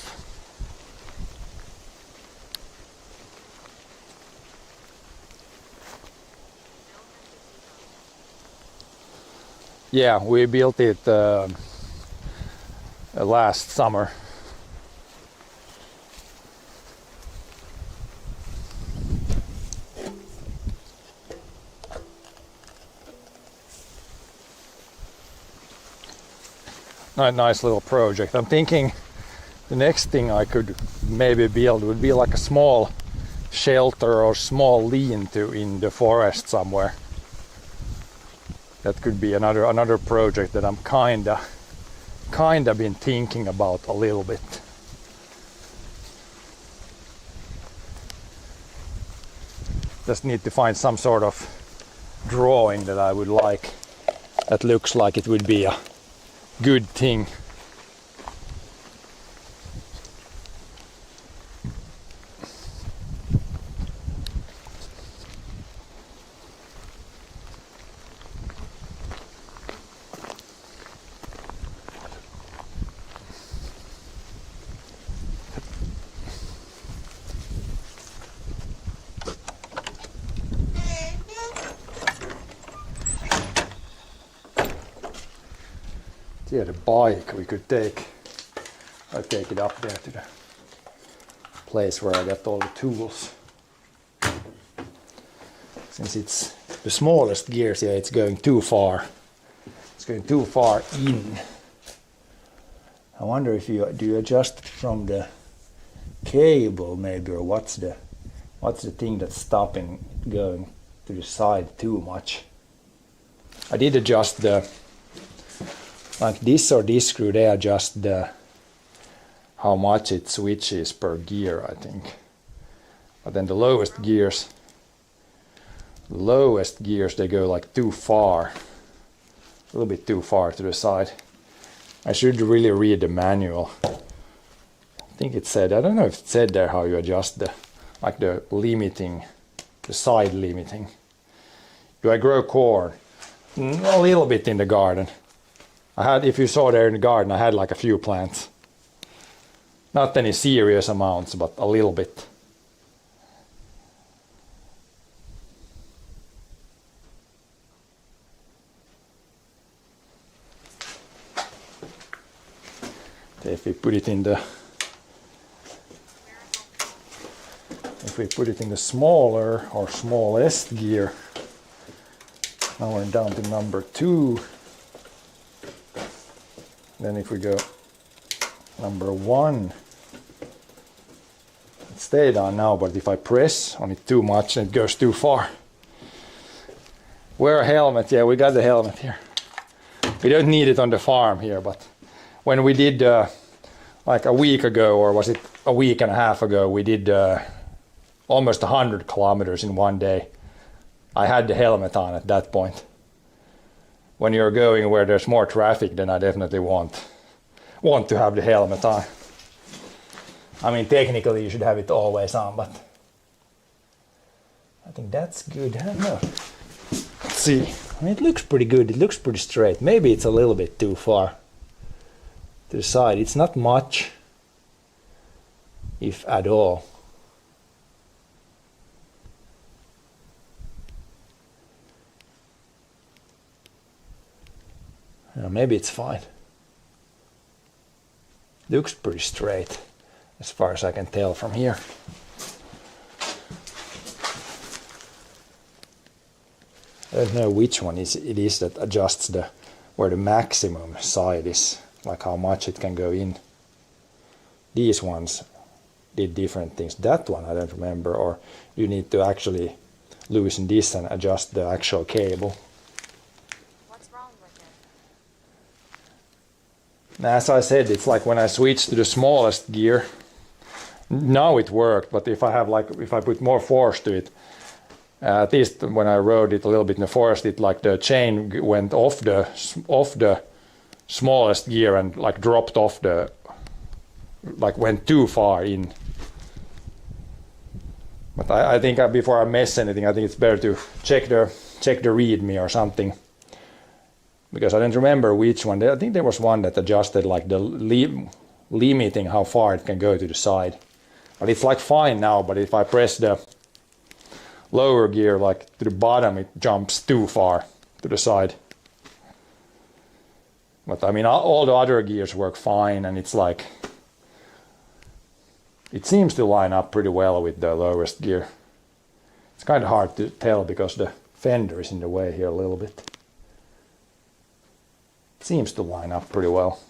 Yeah, we built it last summer. Nice little project. I'm thinking the next thing I could maybe build would be like a small shelter or small lean-to in the forest somewhere. That could be another project that I'm kinda been thinking about a little bit. Just need to find some sort of drawing that I would like that looks like it would be a good thing. Yeah, the bike we could take. I take it up there to the place where I got all the tools. Since it's the smallest gears, yeah, it's going too far. It's going too far in. I wonder if you adjust from the cable maybe, or what's the thing that's stopping going to the side too much. I did adjust the, like this or this screw, they adjust the how much it switches per gear, I think. But then the lowest gears they go like too far, a little bit too far to the side. I should really read the manual. I think it said, I don't know if it said there how you adjust the limiting, the side limiting. Do I grow corn? A little bit in the garden. I had, if you saw there in the garden, I had like a few plants. Not any serious amounts, but a little bit. If we put it in the smaller or smallest gear, now we're down to number 2. Then if we go number 1, it stayed on now, but if I press on it too much, it goes too far. Wear a helmet. Yeah, we got the helmet here. We don't need it on the farm here, but when we did like a week ago, or was it a week and a half ago, we did almost 100 kilometers in one day. I had the helmet on at that point. When you're going where there's more traffic, then I definitely want to have the helmet on. I mean, technically you should have it always on, but I think that's good. I don't know. Let's see. I mean, it looks pretty good. It looks pretty straight. Maybe it's a little bit too far to the side. It's not much, if at all. Maybe it's fine. Looks pretty straight as far as I can tell from here. I don't know which one it is that adjusts where the maximum side is, like how much it can go in. These ones did different things. That one I don't remember, or you need to actually loosen this and adjust the actual cable. What's wrong with it? As I said, it's like when I switch to the smallest gear, now it worked, but if I put more force to it, At least when I rode it a little bit in the forest, it like the chain went off the smallest gear and like dropped off like went too far in. But I think before I mess anything, I think it's better to check the readme or something, because I don't remember which one. I think there was one that adjusted like the limiting how far it can go to the side. But it's like fine now, but if I press the lower gear like to the bottom, it jumps too far to the side. But I mean, all the other gears work fine, and it's like, it seems to line up pretty well with the lowest gear. It's kind of hard to tell because the fender is in the way here a little bit. It seems to line up pretty well.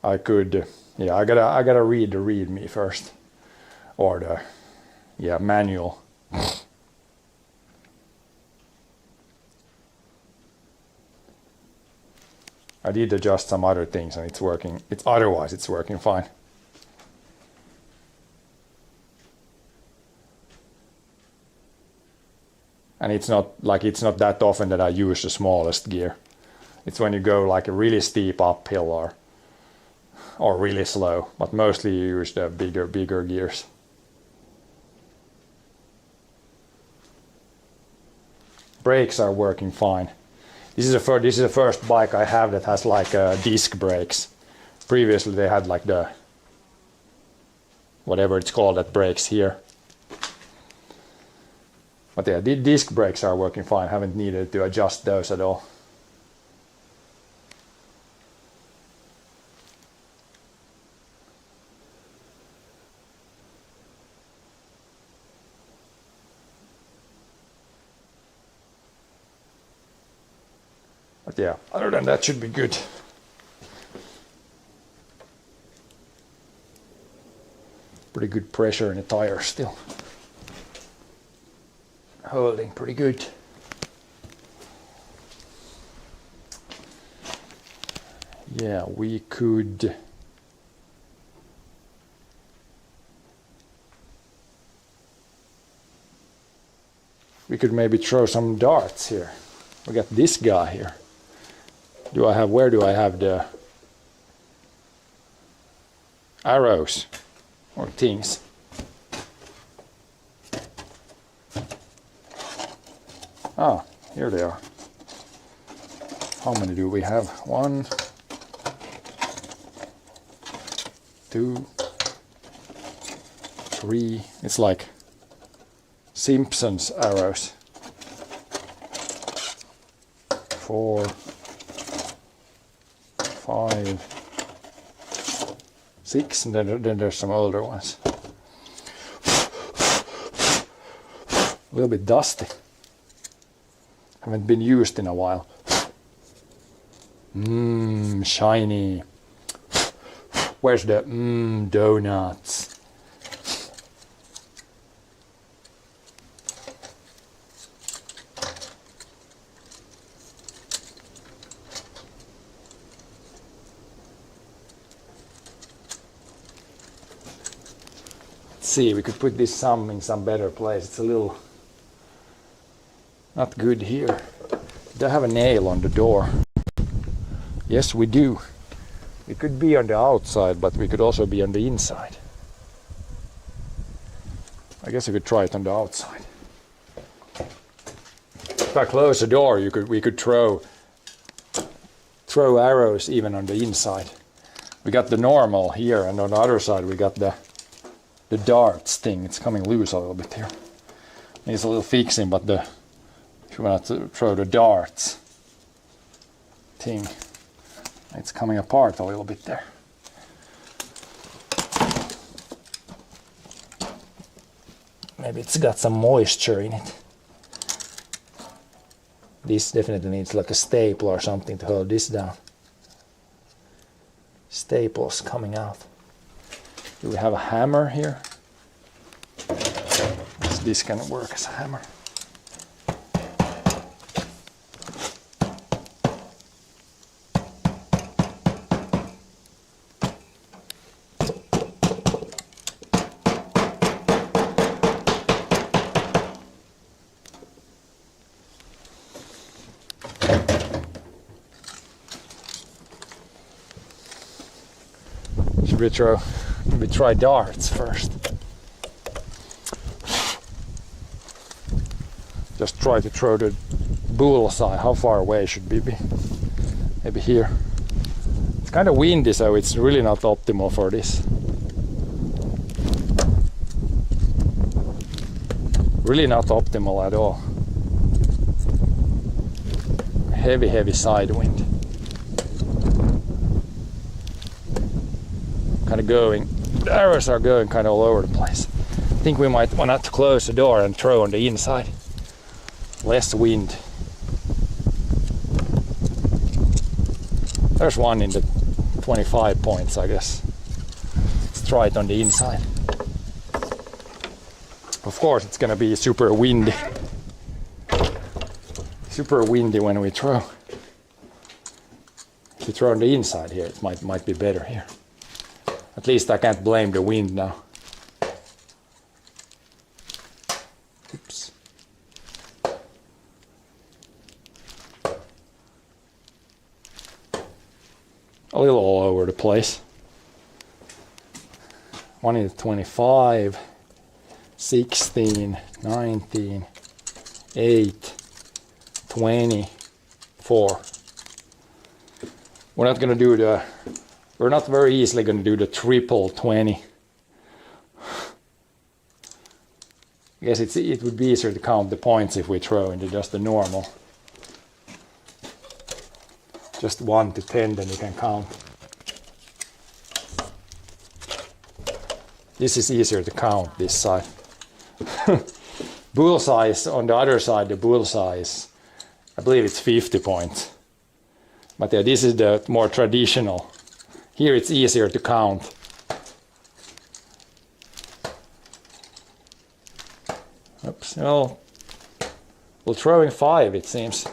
I could, yeah, I gotta read the readme first, or the manual. I did adjust some other things and it's working. Otherwise it's working fine. And it's not that often that I use the smallest gear. It's when you go like a really steep uphill or really slow, but mostly you use the bigger gears. Brakes are working fine. This is the first bike I have that has like disc brakes. Previously they had like the whatever it's called that brakes here. But yeah, the disc brakes are working fine. Haven't needed to adjust those at all. But yeah, other than that should be good. Pretty good pressure in the tires still. Holding pretty good. Yeah, we could maybe throw some darts here. We got this guy here. Where do I have the arrows or things? Ah, here they are. How many do we have? 1, 2, 3. It's like Simpsons arrows. 4, 5, 6, and then there's some older ones. A little bit dusty. Haven't been used in a while. Shiny. Where's the donuts? See, we could put this in some better place. It's a little not good here. Do I have a nail on the door? Yes, we do. We could be on the outside, but we could also be on the inside. I guess we could try it on the outside. If I close the door, we could throw arrows even on the inside. We got the normal here, and on the other side we got the darts thing. It's coming loose a little bit here. Needs a little fixing, but if you want to throw the darts thing, it's coming apart a little bit there. Maybe it's got some moisture in it. This definitely needs like a staple or something to hold this down. Staples coming out. Do we have a hammer here? This can work as a hammer. we try darts first. Just try to throw the bullseye. How far away should we be? Maybe here. It's kind of windy, so it's really not optimal for this. Really not optimal at all. Heavy side wind. Kind of going, the arrows are going kind of all over the place. I think we might want to close the door and throw on the inside. Less wind. There's one in the 25 points, I guess. Let's try it on the inside. Of course, it's gonna be super windy. Super windy when we throw. If you throw on the inside here, it might be better here. At least I can't blame the wind now. Oops. A little all over the place. One in 25, 16, 19, 8, 24. We're not very easily going to do the triple 20. I guess it would be easier to count the points if we throw into just the normal. Just 1 to 10, then you can count. This is easier to count, this side. Bullseye is on the other side, the bullseye is, I believe it's 50 points. But yeah, this is the more traditional. Here it's easier to count. Oops, well, we're throwing 5, it seems.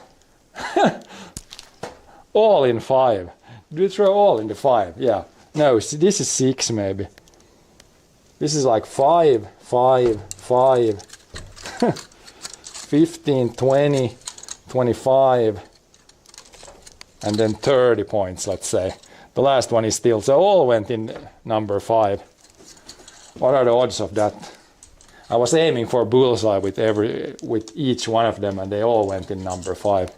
All in 5. Do we throw all in the 5? Yeah. No, see, this is 6 maybe. This is like 5, 5, 5, 15, 20, 25, and then 30 points, let's say. The last one is still, so all went in number 5. What are the odds of that? I was aiming for bullseye with each one of them, and they all went in number 5.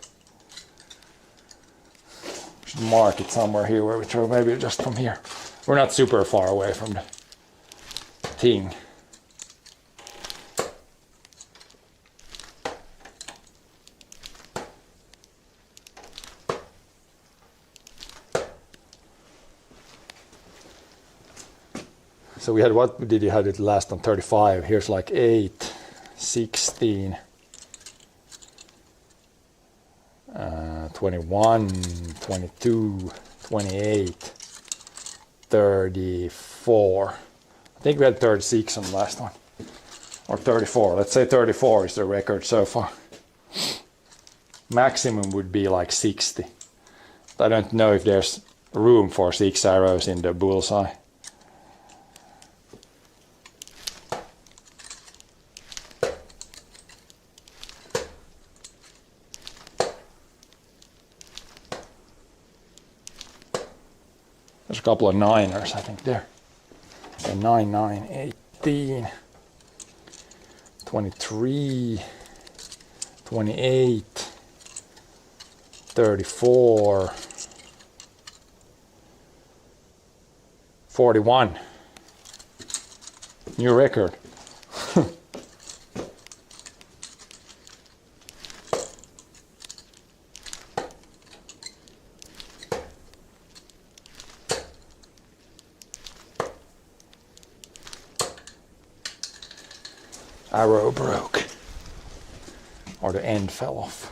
Should mark it somewhere here where we throw, maybe just from here. We're not super far away from the thing. So we had, what did you have it last on 35? Here's like 8, 16, 21, 22, 28, 34. I think we had 36 on the last one. Or 34. Let's say 34 is the record so far. Maximum would be like 60. I don't know if there's room for 6 arrows in the bullseye. There's a couple of 9ers, I think, there. So 9, 9, 18, 23, 28, 34, 41. New record. Arrow broke, or the end fell off.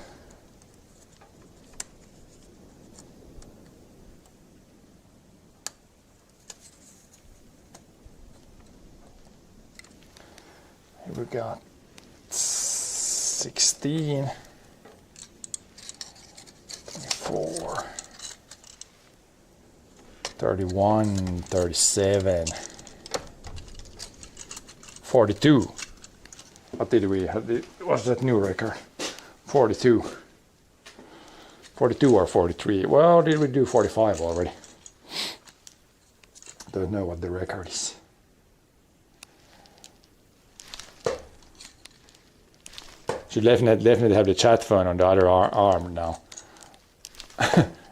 Here we got 16, 24, 31, 37, 42. What did we have? Was that new record? 42. 42 or 43. Well, did we do 45 already? don't know what the record is. Should definitely have the chat phone on the other arm now.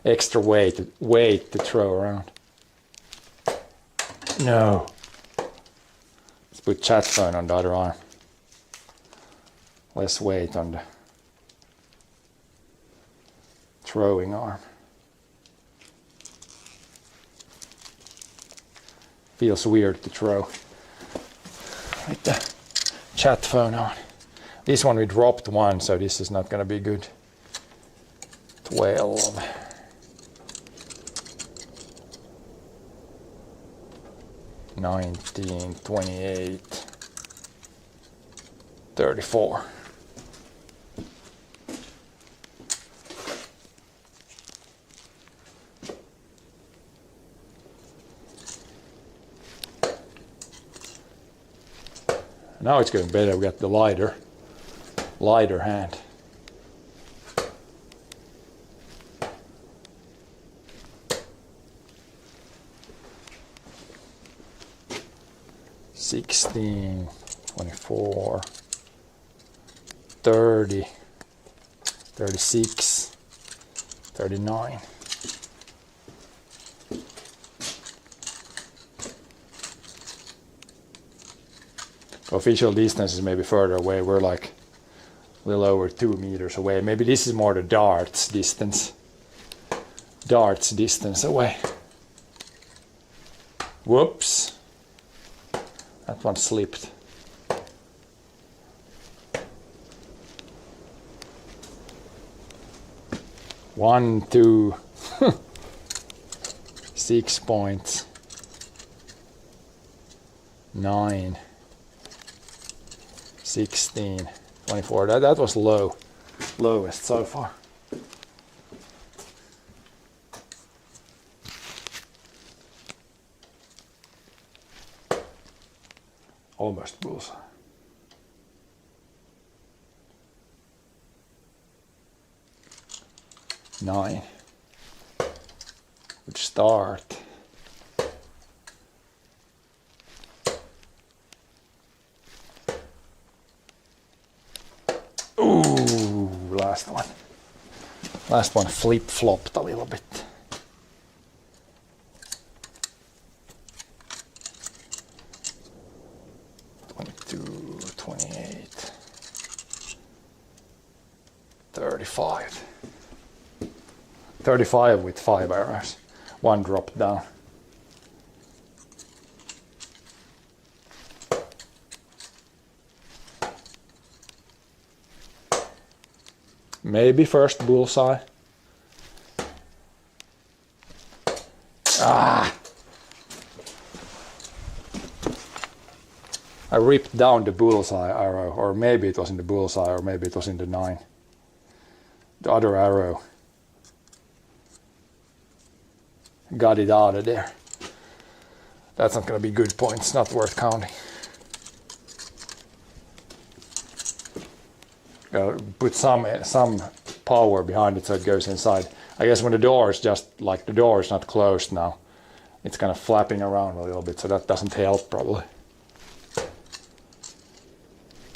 Extra weight to throw around. No. Let's put chat phone on the other arm. Less weight on the throwing arm. Feels weird to throw with the chat phone on. This one we dropped one, so this is not going to be good. 12. $19, $28, $34. Now it's getting better. We got the lighter hand. $16, $24, $30, $36, $39. Official distance is maybe further away. We're like a little over 2 meters away. Maybe this is more the darts distance. Darts distance away. Whoops. That one slipped. One, two, 6 points. 9, 16, 24. That was lowest so far. Almost bullseye. Nine. Good start. Ooh, last one. Last one flip-flopped a little bit. $22, $28, $35. 35 with 5 arrows. One dropped down. Maybe first bullseye. Ah! I ripped down the bullseye arrow, or maybe it was in the bullseye, or maybe it was in the 9. The other arrow. Got it out of there. That's not going to be good points, not worth counting. Put some power behind it so it goes inside. I guess when the door is just like the door is not closed now, it's kind of flapping around a little bit, so that doesn't help probably.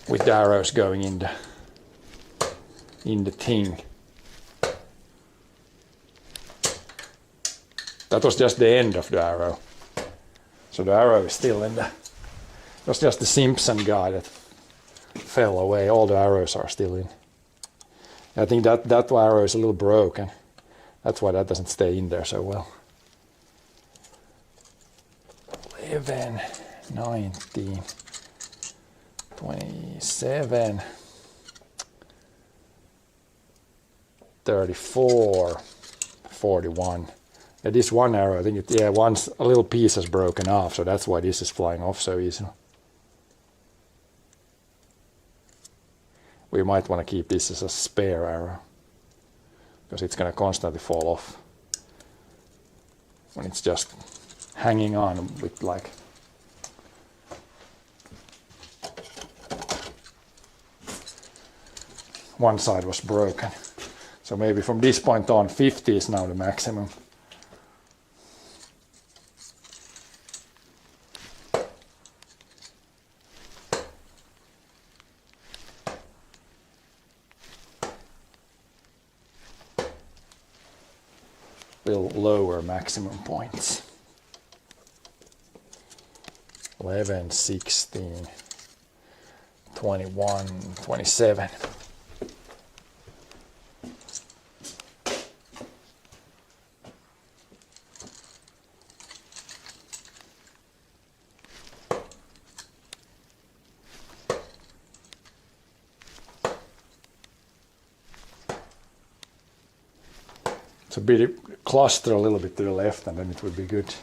With the arrows going in the thing. That was just the end of the arrow. So the arrow is still in there. It was just the Simpson guy that fell away. All the arrows are still in. I think that arrow is a little broken. That's why that doesn't stay in there so well. 11, 19, 27, 34, 41. Yeah, this one arrow, I think once a little piece has broken off, so that's why this is flying off so easily. We might want to keep this as a spare arrow, because it's going to constantly fall off when it's just hanging on with like one side was broken. So maybe from this point on 50 is now the maximum. little lower maximum points. 11, 16, 21, 27. So bit cluster a little bit to the left and then it would be good.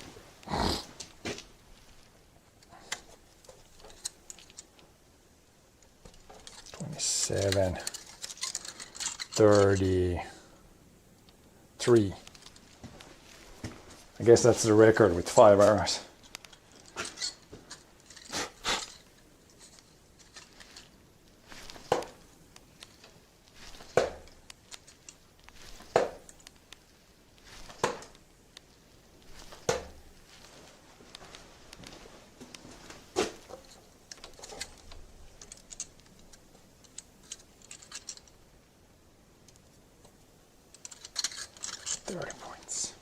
Seven, 33. I guess that's the record with 5 arrows. Points.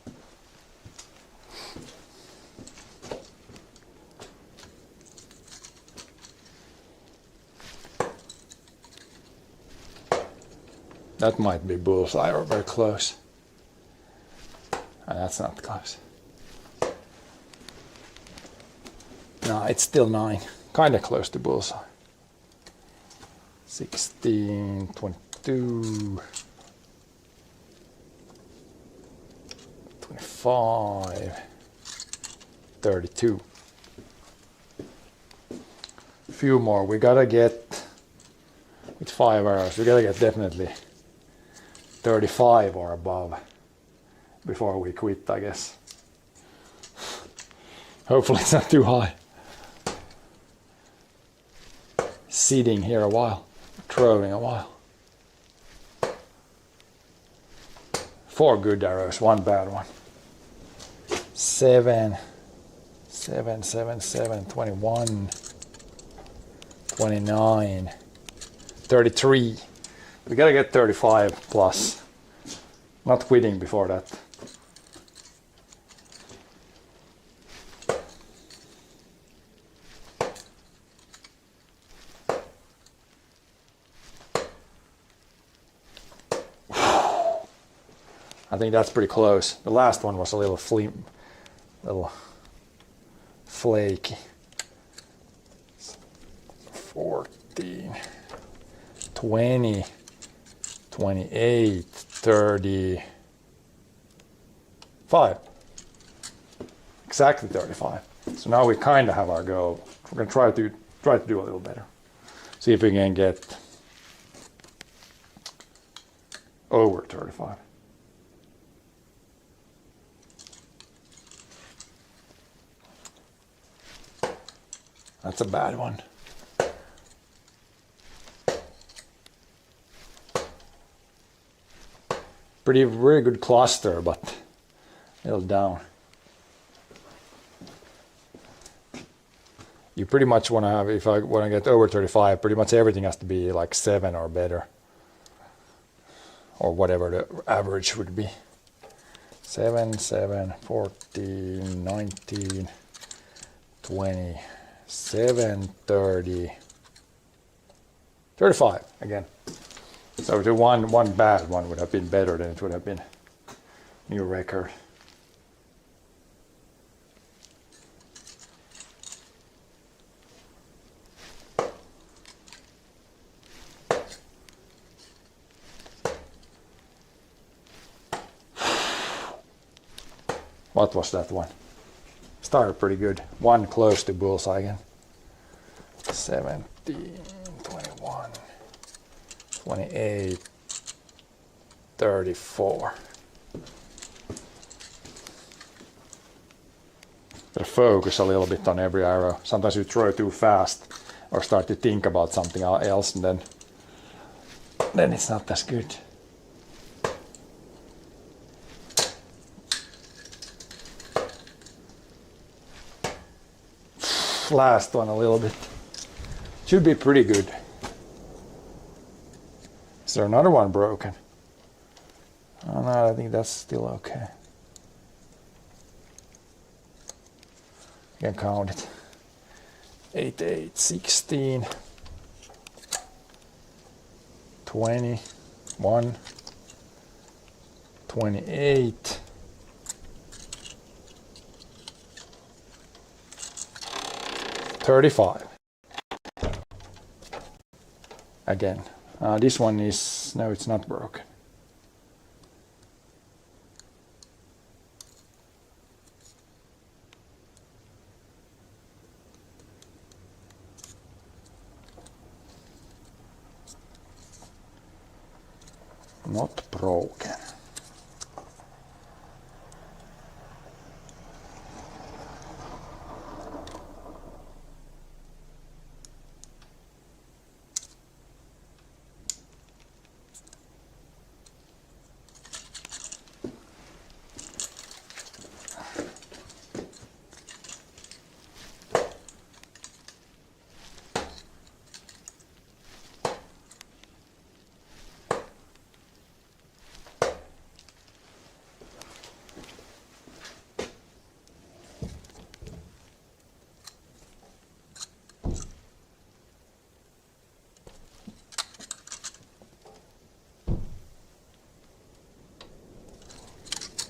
That might be bullseye or very close. And that's not close. No, it's still 9. Kind of close to bullseye. 16, 22. 25, 32. A few more. We gotta get, with 5 arrows, we gotta get definitely 35 or above before we quit, I guess. Hopefully it's not too high. Sitting here a while, throwing a while. 4 good arrows, 1 bad one. 7, 7, 7, 7, 21, 29, 33. We gotta get 35 plus. Not quitting before that. I think that's pretty close. The last one was a little flaky. 14, 20, 28, 35. Exactly 35. So now we kind of have our goal. We're going to try to do a little better. See if we can get over 35. That's a bad one. Very good cluster, but a little down. You pretty much want to have, if I want to get over 35, pretty much everything has to be like 7 or better. Or whatever the average would be. 7, 7, 14, 19, 20. 7, 30, 35 again. So the one bad one would have been better than it would have been new record. What was that one? Started pretty good. 1 close to bullseye again. 17, 21, 28, 34. Gotta focus a little bit on every arrow. Sometimes you throw too fast or start to think about something else and then it's not as good. Last one a little bit. Should be pretty good. Is there another one broken? Oh no, I think that's still okay. can count it. 8, 8, 16, 20, 1, 28, 35. Again, this one is, no, it's not broken. Not broken.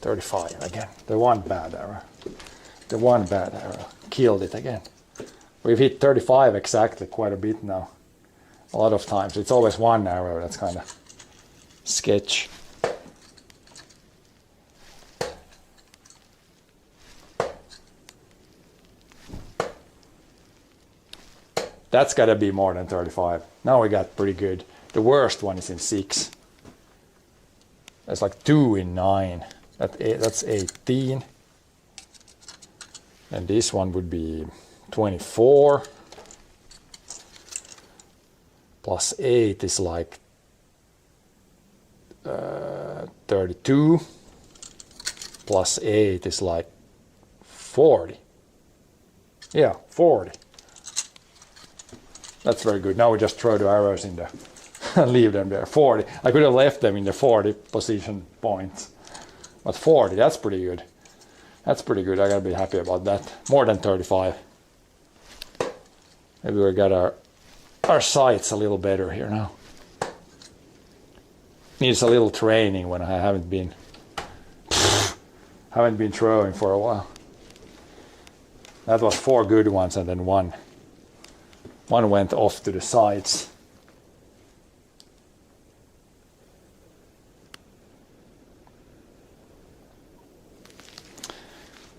$35 again. The one bad arrow. The one bad arrow killed it again. We've hit 35 exactly quite a bit now. A lot of times. It's always one arrow that's kind of sketch. That's got to be more than 35. Now we got pretty good. The worst one is in 6. That's like 2 in 9. That's 18. And this one would be 24. Plus 8 is like 32. Plus 8 is like 40. Yeah, 40. That's very good. Now we just throw the arrows in there and leave them there. 40. I could have left them in the 40 position points. But 40, that's pretty good. That's pretty good. I gotta be happy about that. More than 35. Maybe we got our sights a little better here now. Needs a little training when I haven't been throwing for a while. That was 4 good ones and then one went off to the sides.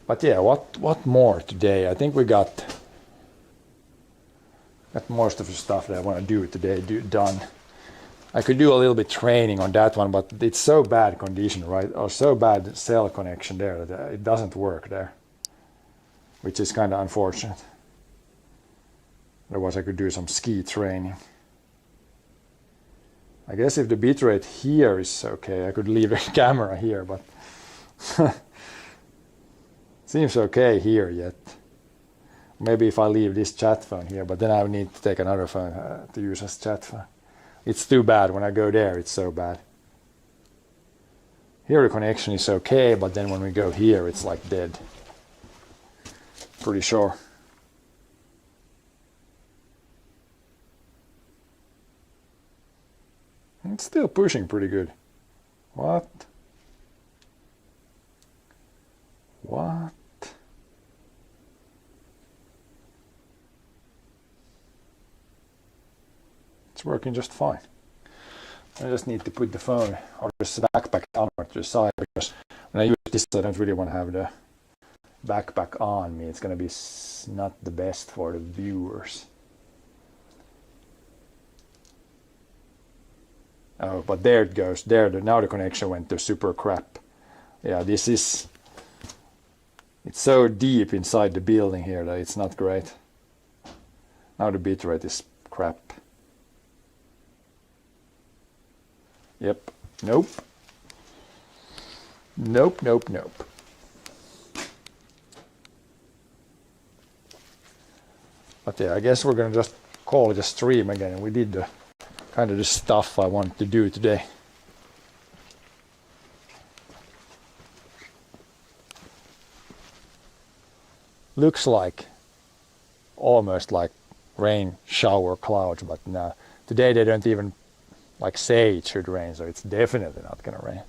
But yeah, what more today? I think we got most of the stuff that I want to do today done. I could do a little bit training on that one, but it's so bad condition, right? Or so bad cell connection there that it doesn't work there, which is kind of unfortunate. Otherwise I could do some ski training. I guess if the bitrate here is okay, I could leave the camera here, but seems okay here yet. Maybe if I leave this chat phone here, but then I would need to take another phone to use as chat phone. It's too bad. When I go there, it's so bad. Here the connection is okay, but then when we go here, it's like dead. Pretty sure. It's still pushing pretty good. What? What? It's working just fine. I just need to put the phone or this backpack on to the side, because when I use this I don't really want to have the backpack on me. It's going to be not the best for the viewers. Oh, but there it goes. There, now the connection went to super crap. Yeah, this is... It's so deep inside the building here that it's not great. Now the bitrate is crap. Yep. Nope. Nope, nope, nope. But yeah, I guess we're gonna just call it a stream again. We did the kind of the stuff I wanted to do today. looks like almost like rain shower clouds, but no, today they don't even like say it should rain, so it's definitely not gonna rain.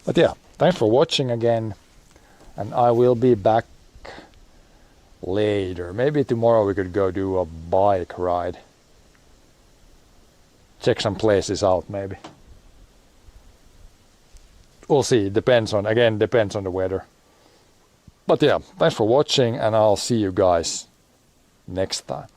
But yeah, thanks for watching again, and I will be back later. Maybe tomorrow we could go do a bike ride. Check some places out maybe. We'll see, depends on the weather. But yeah, thanks for watching, and I'll see you guys next time.